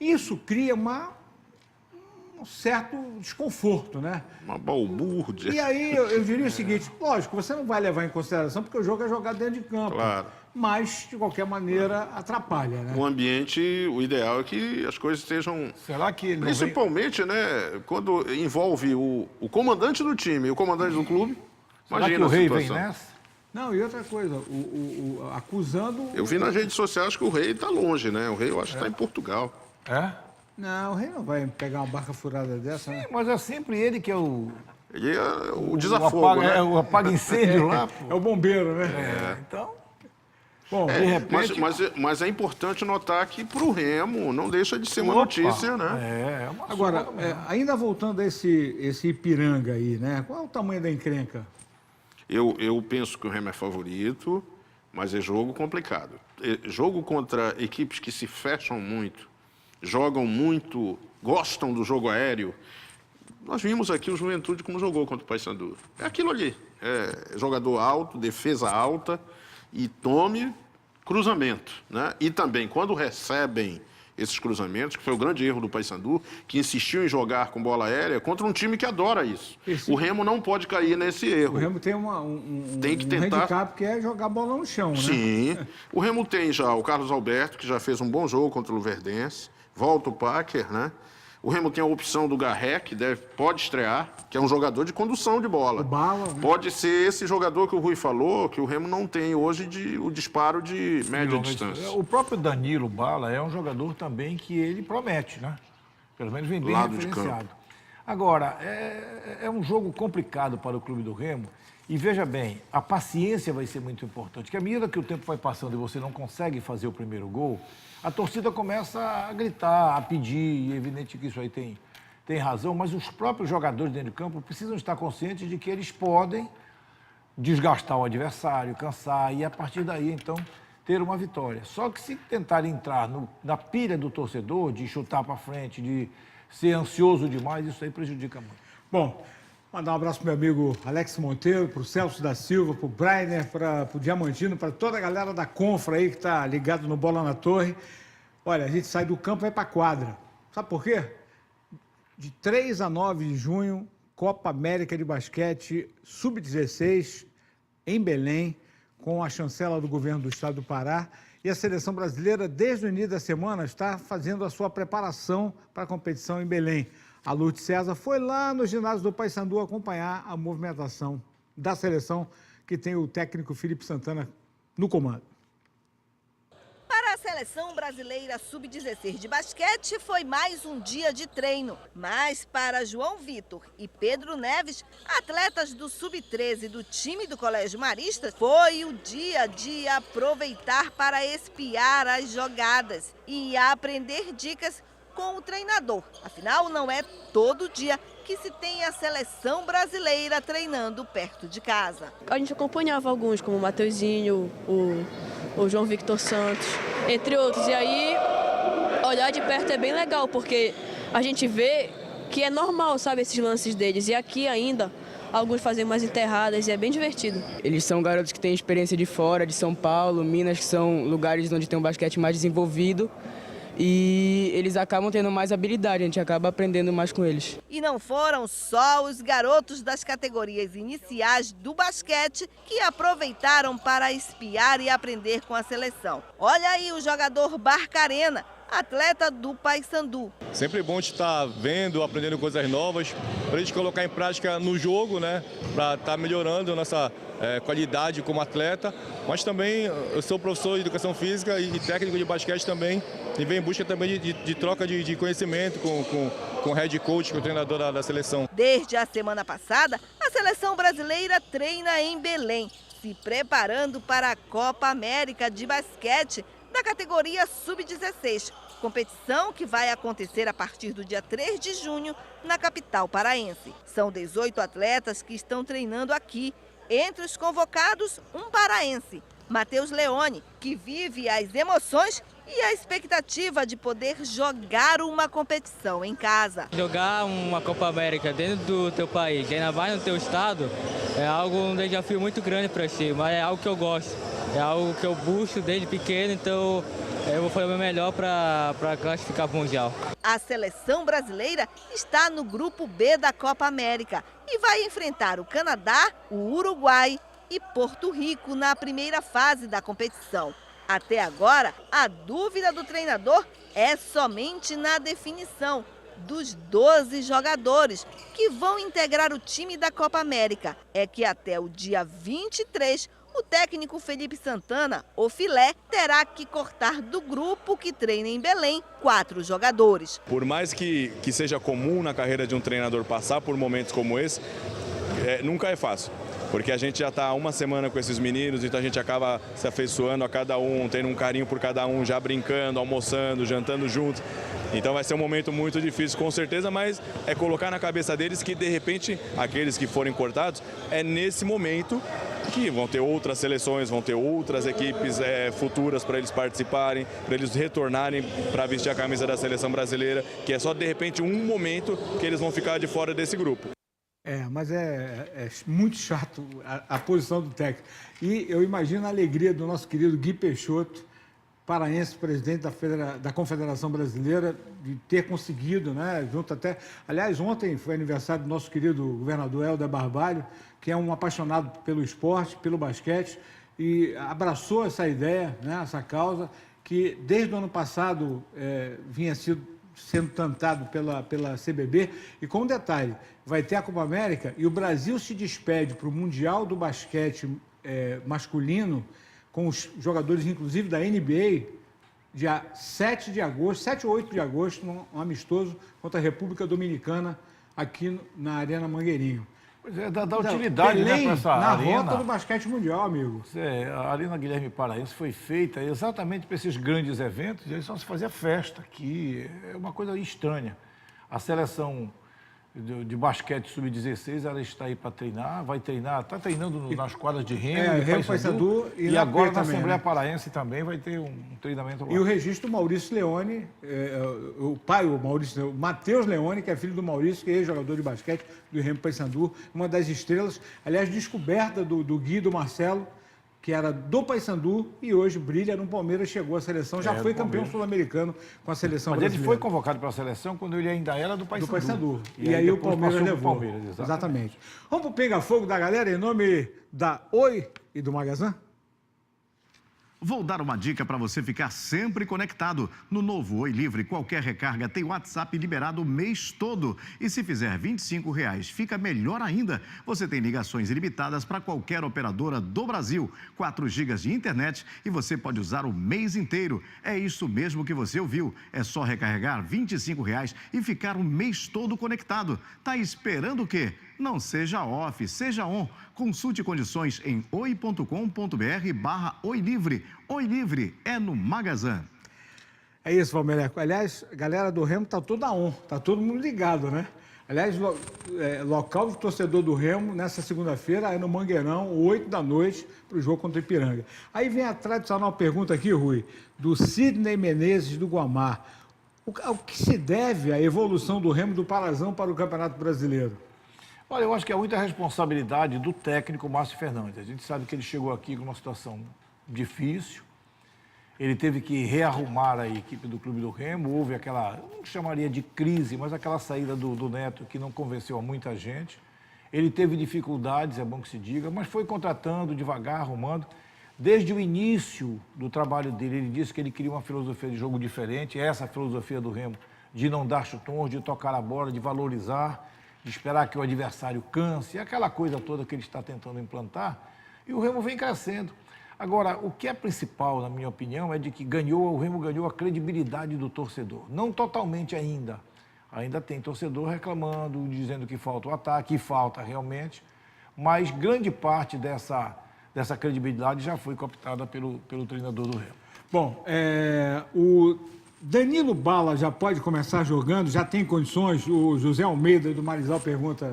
Isso cria um certo desconforto, né? Uma balbúrdia. E aí eu diria o seguinte, lógico, você não vai levar em consideração porque o jogo é jogado dentro de campo. Claro. Mas, de qualquer maneira, atrapalha, né? O ambiente, o ideal é que as coisas estejam... Será que ele principalmente, né, quando envolve o comandante do time e o comandante do clube, imagina a situação. Será que o Rei vem nessa? Não, e outra coisa, acusando... Eu vi nas redes sociais que o Rei está longe, né? O Rei, eu acho que está em Portugal. É? Não, o Rei não vai pegar uma barca furada dessa, né? Sim, mas é sempre ele que é o... Ele é o desafogo, né? É o apaga-incêndio lá, pô. É o bombeiro, né? Então... Bom, de repente... mas é importante notar que para o Remo não deixa de ser uma notícia, né? Agora, ainda voltando a esse Ipiranga aí, né? Qual é o tamanho da encrenca? Eu penso que o Remo é favorito, mas é jogo complicado. Jogo contra equipes que se fecham muito, jogam muito, gostam do jogo aéreo. Nós vimos aqui o Juventude como jogou contra o Paysandu. É aquilo ali. Jogador alto, defesa alta e tome cruzamento, né? E também, quando recebem esses cruzamentos, que foi o grande erro do Paysandu, que insistiu em jogar com bola aérea contra um time que adora isso. O Remo não pode cair nesse erro. O Remo tem tem que tentar... handicap que é jogar bola no chão, né? Sim. O Remo tem já o Carlos Alberto, que já fez um bom jogo contra o Luverdense. Volta o Packer, né? O Remo tem a opção do Garré, que pode estrear, que é um jogador de condução de bola. Bala, né? Pode ser esse jogador que o Rui falou, que o Remo não tem hoje o disparo de média distância. O próprio Danilo Bala é um jogador também que ele promete, né? Pelo menos vem bem Lado de referenciado. campo. Agora, é um jogo complicado para o clube do Remo. E veja bem, a paciência vai ser muito importante. Porque à medida que o tempo vai passando e você não consegue fazer o primeiro gol, a torcida começa a gritar, a pedir, e é evidente que isso aí tem razão, mas os próprios jogadores dentro de campo precisam estar conscientes de que eles podem desgastar o adversário, cansar, e a partir daí, então, ter uma vitória. Só que se tentarem entrar na pilha do torcedor, de chutar para frente, de ser ansioso demais, isso aí prejudica muito. Bom, mandar um abraço para o meu amigo Alex Monteiro, para o Celso da Silva, para o Brainer, para o Diamantino, para toda a galera da Confra aí que está ligado no Bola na Torre. Olha, a gente sai do campo e vai para a quadra. Sabe por quê? De 3 a 9 de junho, Copa América de Basquete Sub-16 em Belém, com a chancela do governo do estado do Pará. E a seleção brasileira, desde o início da semana, está fazendo a sua preparação para a competição em Belém. A Lourdes César foi lá no ginásio do Paysandu acompanhar a movimentação da seleção, que tem o técnico Felipe Santana no comando. Para a seleção brasileira sub-16 de basquete, foi mais um dia de treino. Mas para João Vitor e Pedro Neves, atletas do sub-13 do time do Colégio Marista, foi o dia de aproveitar para espiar as jogadas e aprender dicas com o treinador. Afinal, não é todo dia que se tem a seleção brasileira treinando perto de casa. A gente acompanhava alguns, como o Mateuzinho, o João Victor Santos, entre outros. E aí, olhar de perto é bem legal, porque a gente vê que é normal, sabe, esses lances deles. E aqui ainda, alguns fazem mais enterradas e é bem divertido. Eles são garotos que têm experiência de fora, de São Paulo, Minas, que são lugares onde tem um basquete mais desenvolvido. E eles acabam tendo mais habilidade, a gente acaba aprendendo mais com eles. E não foram só os garotos das categorias iniciais do basquete que aproveitaram para espiar e aprender com a seleção. Olha aí o jogador Barcarena, atleta do Paysandu. Sempre bom de estar vendo, aprendendo coisas novas, para a gente colocar em prática no jogo, né? Para estar melhorando a nossa qualidade como atleta. Mas também eu sou professor de educação física e técnico de basquete também. E venho em busca também de troca de conhecimento com o head coach, com o treinador da seleção. Desde a semana passada, a seleção brasileira treina em Belém, se preparando para a Copa América de basquete da categoria Sub-16, competição que vai acontecer a partir do dia 3 de junho na capital paraense. São 18 atletas que estão treinando aqui. Entre os convocados, um paraense, Matheus Leone, que vive as emoções e a expectativa de poder jogar uma competição em casa. Jogar uma Copa América dentro do teu país, que ainda vai no teu estado, é um desafio muito grande para ti, mas é algo que eu gosto, é algo que eu busco desde pequeno, então eu vou fazer o meu melhor para classificar para o Mundial. A seleção brasileira está no grupo B da Copa América e vai enfrentar o Canadá, o Uruguai e Porto Rico na primeira fase da competição. Até agora, a dúvida do treinador é somente na definição dos 12 jogadores que vão integrar o time da Copa América. É que até o dia 23, o técnico Felipe Santana, o Filé, terá que cortar do grupo que treina em Belém 4 jogadores. Por mais que seja comum na carreira de um treinador passar por momentos como esse, nunca é fácil. Porque a gente já está há uma semana com esses meninos, então a gente acaba se afeiçoando a cada um, tendo um carinho por cada um, já brincando, almoçando, jantando juntos. Então vai ser um momento muito difícil, com certeza, mas é colocar na cabeça deles que, de repente, aqueles que forem cortados, é nesse momento que vão ter outras seleções, vão ter outras equipes futuras para eles participarem, para eles retornarem para vestir a camisa da seleção brasileira, que é só, de repente, um momento que eles vão ficar de fora desse grupo. Mas é muito chato a posição do técnico. E eu imagino a alegria do nosso querido Gui Peixoto, paraense, presidente da Confederação Brasileira, de ter conseguido, né, junto até... Aliás, ontem foi aniversário do nosso querido governador Helder Barbalho, que é um apaixonado pelo esporte, pelo basquete, e abraçou essa ideia, né, essa causa, que desde o ano passado vinha sendo tentado pela CBB. E com um detalhe, vai ter a Copa América e o Brasil se despede para o Mundial do Basquete masculino, com os jogadores, inclusive, da NBA, dia 7 ou 8 de agosto, um amistoso contra a República Dominicana, aqui na Arena Mangueirinho. Pois é, dá utilidade, Belém, né, para essa na arena. rota do basquete mundial, amigo. A Arena Guilherme Paraense foi feita exatamente para esses grandes eventos, e aí só se fazia festa aqui. É uma coisa estranha. A seleção de basquete sub-16, ela está aí para treinar, vai treinar, está treinando nas quadras de Remo, Paysandu e agora na também, Assembleia né? Paraense também vai ter um treinamento lá. E o registro do Maurício Leone, o pai, o Matheus Leone, que é filho do Maurício, que é jogador de basquete do Remo Paysandu, uma das estrelas, aliás, descoberta do Gui e do Marcelo, que era do Paysandu e hoje brilha no Palmeiras, chegou à seleção, já foi campeão sul-americano com a seleção brasileira. Mas ele foi convocado para a seleção quando ele ainda era do Paysandu. Do Paysandu. E aí o Palmeiras levou. Exatamente. Vamos para o pinga-fogo da galera em nome da Oi e do Magazã? Vou dar uma dica para você ficar sempre conectado. No novo Oi Livre, qualquer recarga tem WhatsApp liberado o mês todo. E se fizer R$25, fica melhor ainda. Você tem ligações ilimitadas para qualquer operadora do Brasil, 4 GB de internet e você pode usar o mês inteiro. É isso mesmo que você ouviu. É só recarregar R$25 e ficar o mês todo conectado. Tá esperando o quê? Não seja off, seja on. Consulte condições em oi.com.br/Oi Livre. Oi Livre é no Magazã. É isso, Valmeleco. Aliás, a galera do Remo tá toda on, tá todo mundo ligado, né? Aliás, local de torcedor do Remo, nessa segunda-feira, é no Mangueirão, 8 da noite, para o jogo contra o Ipiranga. Aí vem a tradicional pergunta aqui, Rui, do Sidney Menezes, do Guamá. Ao que se deve a evolução do Remo do Parazão para o Campeonato Brasileiro? Olha, eu acho que é muita responsabilidade do técnico Márcio Fernandes. A gente sabe que ele chegou aqui com uma situação difícil. Ele teve que rearrumar a equipe do Clube do Remo. Houve aquela, não chamaria de crise, mas aquela saída do Neto que não convenceu a muita gente. Ele teve dificuldades, é bom que se diga, mas foi contratando devagar, arrumando. Desde o início do trabalho dele, ele disse que ele queria uma filosofia de jogo diferente. Essa filosofia do Remo, de não dar chutões, de tocar a bola, de valorizar, de esperar que o adversário canse, aquela coisa toda que ele está tentando implantar. E o Remo vem crescendo. Agora, o que é principal, na minha opinião, é de que o Remo ganhou a credibilidade do torcedor. Não totalmente ainda. Ainda tem torcedor reclamando, dizendo que falta o ataque, e falta realmente. Mas grande parte dessa credibilidade já foi cooptada pelo treinador do Remo. Bom, o Danilo Bala já pode começar jogando? Já tem condições? O José Almeida do Marizal pergunta...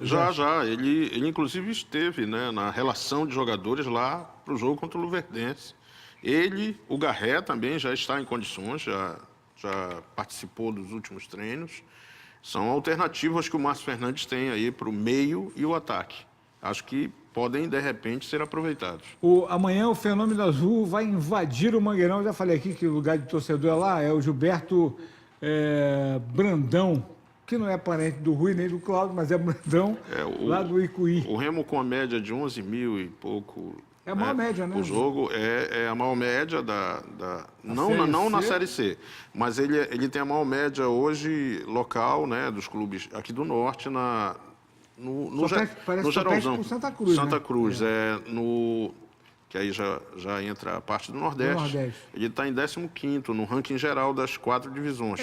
Já. Ele inclusive esteve, né, na relação de jogadores lá para o jogo contra o Luverdense. Ele, o Garré também já está em condições, já participou dos últimos treinos. São alternativas que o Márcio Fernandes tem aí para o meio e o ataque. Acho que podem, de repente, ser aproveitados. Amanhã o Fenômeno Azul vai invadir o Mangueirão. Eu já falei aqui que o lugar de torcedor é lá, é o Gilberto Brandão, que não é parente do Rui nem do Cláudio, mas é Brandão, lá do Icuí. O Remo com a média de 11 mil e pouco... É a maior média, né? O jogo é a maior média não na Série C, mas ele tem a maior média hoje local, né, dos clubes aqui do Norte, no geralzão. Santa Cruz, Santa Cruz, que aí já entra a parte do Nordeste. Ele está em 15º no ranking geral das 4 divisões.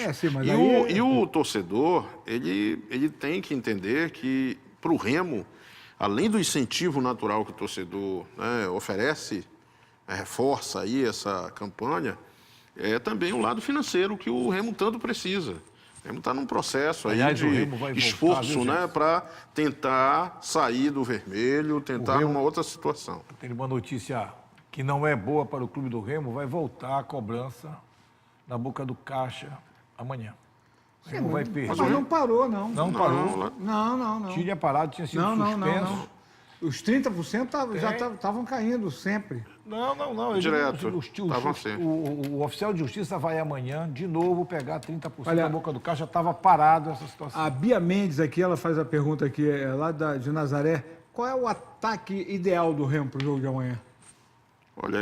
E o torcedor, ele tem que entender que, para o Remo, além do incentivo natural que o torcedor, né, oferece, reforça aí essa campanha, é também o lado financeiro que o Remo tanto precisa. O Remo está num processo aí de esforço, né, para tentar sair do vermelho, tentar numa outra situação. Tem uma notícia que não é boa para o Clube do Remo, vai voltar a cobrança na Boca do Caixa amanhã. O Remo vai perder. Mas não parou, não. Não parou? Não. Tinha parado, tinha sido suspenso. Não. Os 30% já estavam caindo sempre. Não. Direto. O oficial de justiça vai amanhã de novo pegar 30% da Boca do Caixa. Estava parado essa situação. A Bia Mendes aqui, ela faz a pergunta aqui, lá de Nazaré. Qual é o ataque ideal do Remo para o jogo de amanhã? Olha,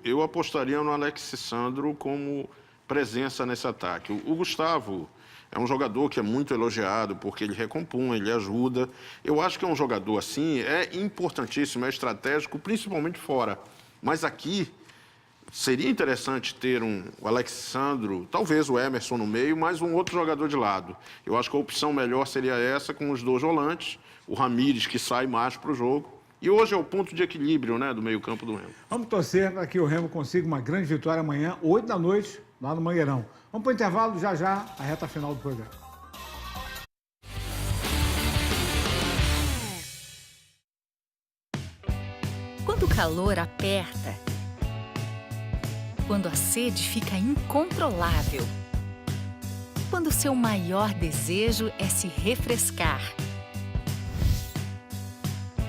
eu apostaria no Alex Sandro como presença nesse ataque. O Gustavo é um jogador que é muito elogiado porque ele recompõe, ele ajuda. Eu acho que é um jogador assim, é importantíssimo, é estratégico, principalmente fora. Mas aqui seria interessante ter o Alex Sandro, talvez o Emerson no meio, mas um outro jogador de lado. Eu acho que a opção melhor seria essa com os 2 volantes, o Ramires que sai mais para o jogo. E hoje é o ponto de equilíbrio, né, do meio-campo do Remo. Vamos torcer para que o Remo consiga uma grande vitória amanhã, 8 da noite, lá no Mangueirão. Vamos para o intervalo, já, a reta final do programa. Quando o calor aperta, quando a sede fica incontrolável, quando o seu maior desejo é se refrescar.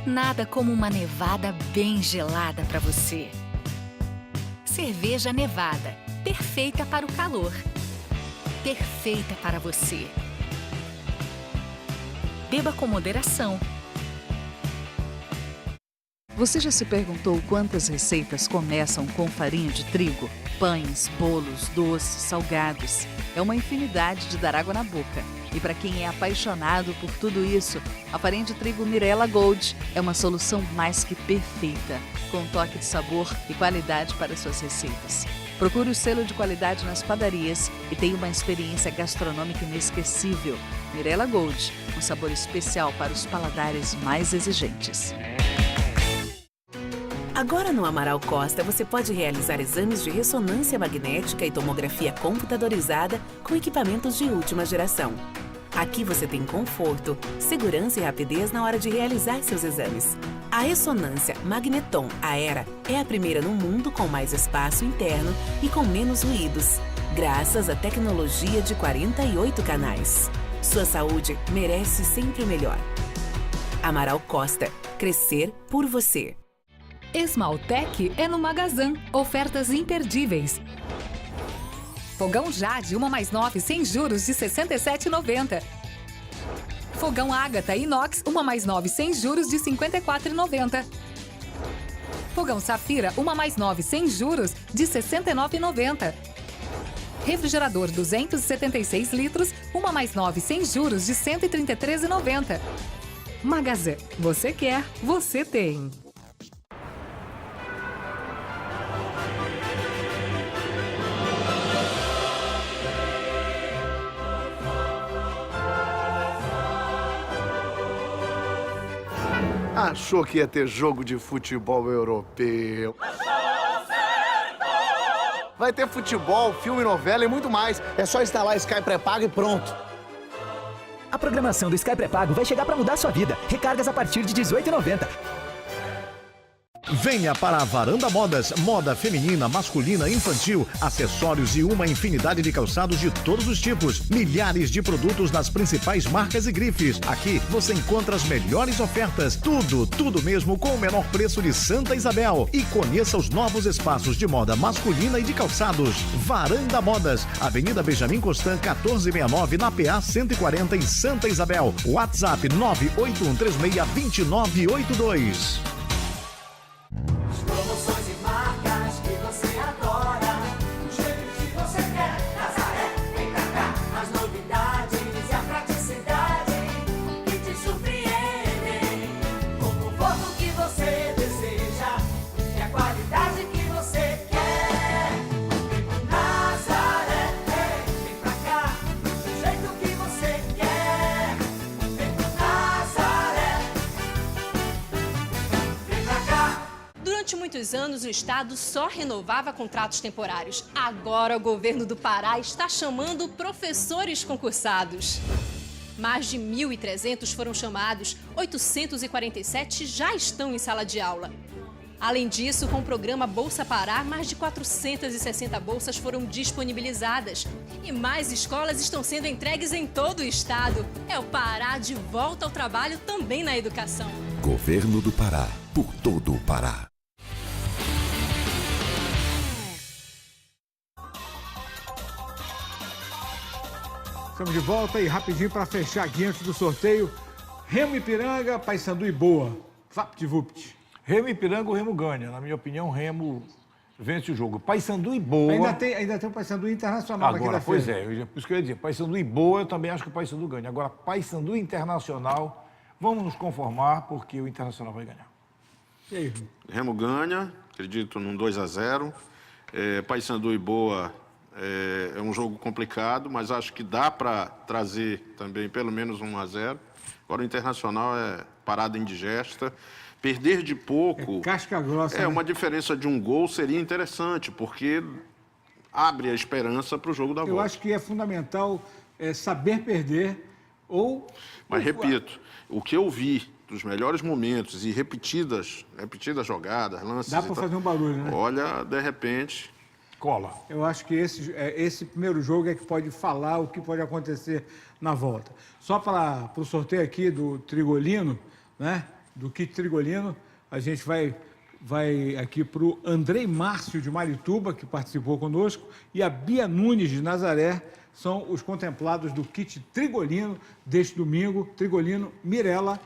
Nada como uma nevada bem gelada para você. Cerveja Nevada, perfeita para o calor. Perfeita para você. Beba com moderação. Você já se perguntou quantas receitas começam com farinha de trigo? Pães, bolos, doces, salgados. É uma infinidade de dar água na boca. E para quem é apaixonado por tudo isso, a farinha de trigo Mirella Gold é uma solução mais que perfeita, com um toque de sabor e qualidade para suas receitas. Procure o selo de qualidade nas padarias e tenha uma experiência gastronômica inesquecível. Mirella Gold, um sabor especial para os paladares mais exigentes. Agora no Amaral Costa você pode realizar exames de ressonância magnética e tomografia computadorizada com equipamentos de última geração. Aqui você tem conforto, segurança e rapidez na hora de realizar seus exames. A ressonância Magneton Aera é a primeira no mundo com mais espaço interno e com menos ruídos, graças à tecnologia de 48 canais. Sua saúde merece sempre o melhor. Amaral Costa. Crescer por você. Esmaltec é no Magazan. Ofertas imperdíveis. Fogão Jade, 1+9 sem juros de R$ 67,90. Fogão Ágata Inox, 1+9 sem juros de R$ 54,90. Fogão Safira, 1+9 sem juros de R$ 69,90. Refrigerador 276 litros, 1+9 sem juros de R$ 133,90. Magazan. Você quer, você tem. Achou que ia ter jogo de futebol europeu? Vai ter futebol, filme, novela e muito mais. É só instalar Sky pré-pago e pronto. A programação do Sky pré-pago vai chegar para mudar sua vida. Recargas a partir de R$ 18,90. Venha para a Varanda Modas, moda feminina, masculina, infantil, acessórios e uma infinidade de calçados de todos os tipos. Milhares de produtos nas principais marcas e grifes. Aqui você encontra as melhores ofertas. Tudo mesmo com o menor preço de Santa Isabel. E conheça os novos espaços de moda masculina e de calçados. Varanda Modas, Avenida Benjamin Constant, 1469, na PA 140 em Santa Isabel. WhatsApp 981362982. Promoções e marcas que você adora, do jeito que você quer. Nazaré, vem pra cá. As novidades e a praticidade que te surpreendem. Com o conforto que você deseja e a qualidade que você quer. Vem pro Nazaré, vem pra cá. Do jeito que você quer. Vem pro Nazaré, vem pra cá. Durante muitos anos, o Estado só renovava contratos temporários. Agora, o governo do Pará está chamando professores concursados. Mais de 1.300 foram chamados, 847 já estão em sala de aula. Além disso, com o programa Bolsa Pará, mais de 460 bolsas foram disponibilizadas. E mais escolas estão sendo entregues em todo o estado. É o Pará de volta ao trabalho também na educação. Governo do Pará, por todo o Pará. Estamos de volta e rapidinho para fechar aqui antes do sorteio. Remo Ipiranga, Paysandu e Boa. Vapt-vupt. Remo Ipiranga, o Remo ganha. Na minha opinião, o Remo vence o jogo. Paysandu e Boa... Ainda tem o Paysandu Internacional agora, na quinta-feira. Pois é, por isso que eu ia dizer. Paysandu e Boa, eu também acho que o Paysandu ganha. Agora, Paysandu Internacional, vamos nos conformar, porque o Internacional vai ganhar. E aí? Remo ganha, acredito num 2-0. Paysandu e Boa é um jogo complicado, mas acho que dá para trazer também pelo menos 1-0. Agora o Internacional é parada indigesta. Perder de pouco... casca grossa. Uma diferença de um gol seria interessante, porque abre a esperança para o jogo da volta. Eu acho que é fundamental saber perder ou... Mas repito, o que eu vi dos melhores momentos e repetidas jogadas, lances... Dá para fazer um barulho, né? Olha, de repente... Cola. Eu acho que esse primeiro jogo é que pode falar o que pode acontecer na volta. Só para o sorteio aqui do Trigolino, né? Do kit Trigolino, a gente vai aqui para o Andrei Márcio de Marituba, que participou conosco, e a Bia Nunes de Nazaré, são os contemplados do kit Trigolino deste domingo. Trigolino Mirella,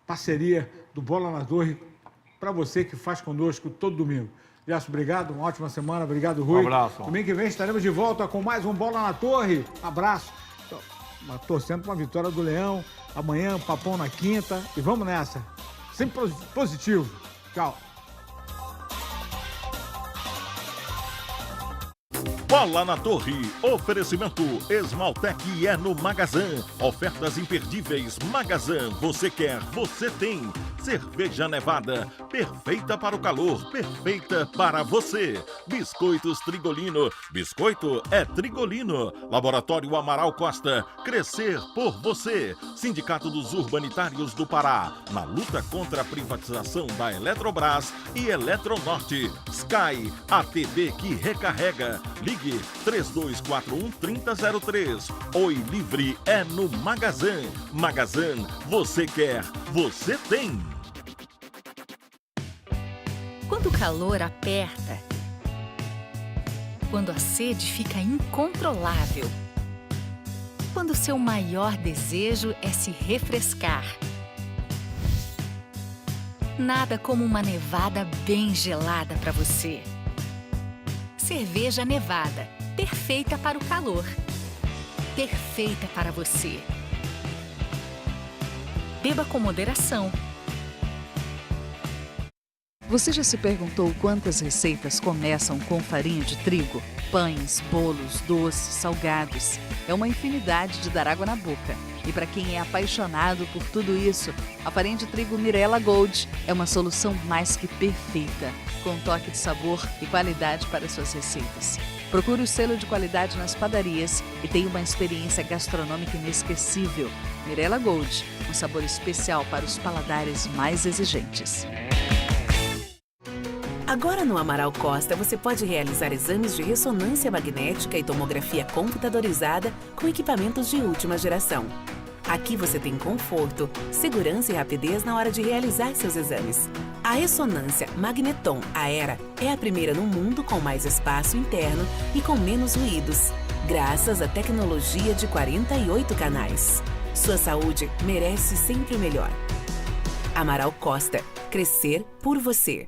parceria do Bola na Torre, para você que faz conosco todo domingo. Gerson, obrigado, uma ótima semana, obrigado, Rui. Um abraço. Domingo que vem estaremos de volta com mais um Bola na Torre. Abraço. Torcendo para uma vitória do Leão. Amanhã, Papão na quinta. E vamos nessa. Sempre positivo. Tchau. Bola na Torre. Oferecimento Esmaltec é no Magazan. Ofertas imperdíveis. Magazan, você quer, você tem. Cerveja Nevada, perfeita para o calor, perfeita para você. Biscoitos Trigolino, biscoito é Trigolino. Laboratório Amaral Costa, crescer por você. Sindicato dos Urbanitários do Pará, na luta contra a privatização da Eletrobras e Eletronorte. Sky, a TV que recarrega. Ligue 3241-3003. Oi Livre é no Magazan. Magazan, você quer, você tem. Quando o calor aperta, quando a sede fica incontrolável, quando o seu maior desejo é se refrescar. Nada como uma nevada bem gelada para você. Cerveja Nevada, perfeita para o calor, perfeita para você. Beba com moderação. Você já se perguntou quantas receitas começam com farinha de trigo? Pães, bolos, doces, salgados. É uma infinidade de dar água na boca. E para quem é apaixonado por tudo isso, a farinha de trigo Mirella Gold é uma solução mais que perfeita, com um toque de sabor e qualidade para suas receitas. Procure o selo de qualidade nas padarias e tenha uma experiência gastronômica inesquecível. Mirella Gold, um sabor especial para os paladares mais exigentes. Agora no Amaral Costa você pode realizar exames de ressonância magnética e tomografia computadorizada com equipamentos de última geração. Aqui você tem conforto, segurança e rapidez na hora de realizar seus exames. A ressonância Magneton Aera é a primeira no mundo com mais espaço interno e com menos ruídos, graças à tecnologia de 48 canais. Sua saúde merece sempre o melhor. Amaral Costa, crescer por você.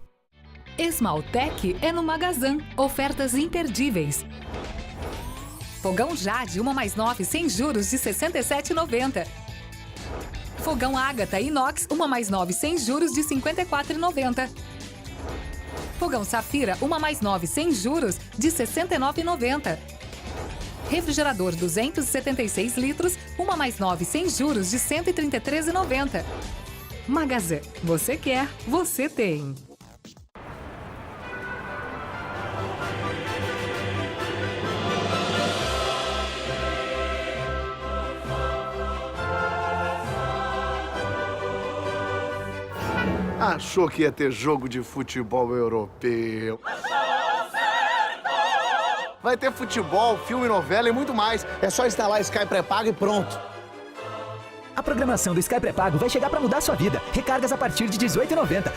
Esmaltec é no Magazan. Ofertas imperdíveis. Fogão Jade, 1+9 sem juros de R$ 67,90. Fogão Ágata Inox, 1+9 sem juros de R$ 54,90. Fogão Safira, 1+9 sem juros de R$ 69,90. Refrigerador 276 litros, 1+9 sem juros de R$ 133,90. Magazan, você quer, você tem. Achou que ia ter jogo de futebol europeu? Vai ter futebol, filme, novela e muito mais. É só instalar Sky pré-pago e pronto. A programação do Sky pré-pago vai chegar para mudar sua vida. Recargas a partir de R$ 18,90.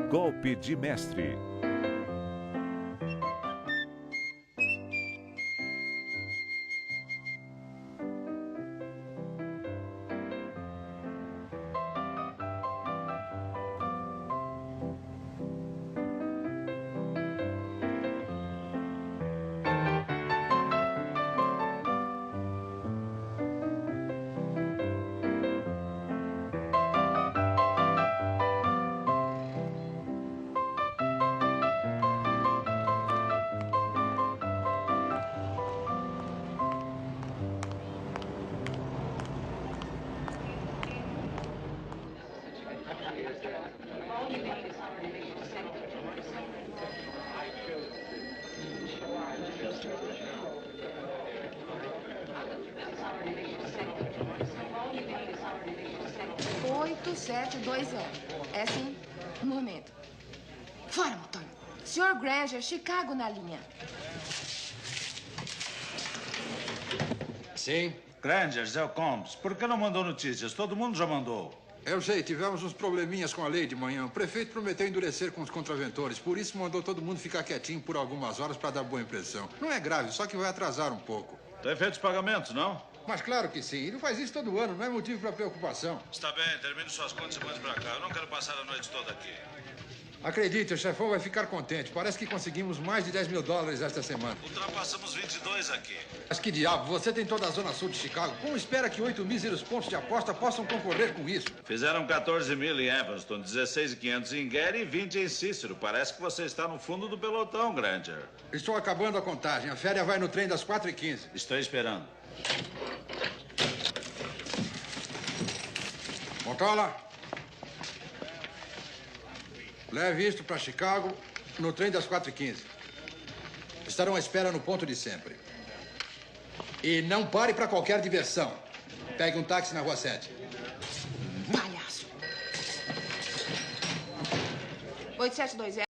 Golpe de mestre. É sim? Um momento. Fora, motor. Sr. Granger, Chicago na linha. Sim? Granger, Zé Combs, por que não mandou notícias? Todo mundo já mandou. Eu sei, tivemos uns probleminhas com a lei de manhã. O prefeito prometeu endurecer com os contraventores, por isso mandou todo mundo ficar quietinho por algumas horas para dar boa impressão. Não é grave, só que vai atrasar um pouco. Tem feito os pagamentos, não? Mas claro que sim. Ele faz isso todo ano, não é motivo para preocupação. Está bem, termine suas contas e mande pra cá. Eu não quero passar a noite toda aqui. Acredite, o chefão vai ficar contente. Parece que conseguimos mais de $10 mil esta semana. Ultrapassamos 22 aqui. Mas que diabo, você tem toda a zona sul de Chicago. Como espera que 8 míseros pontos de aposta possam concorrer com isso? Fizeram 14 mil em Evanston, 16.500 em Gary e 20 em Cícero. Parece que você está no fundo do pelotão, Granger. Estou acabando a contagem. A férias vai no trem das 4h15. Estou esperando. Montola. Leve isto para Chicago no trem das 4h15. Estarão à espera no ponto de sempre. E não pare para qualquer diversão. Pegue um táxi na Rua 7. Palhaço. 8720.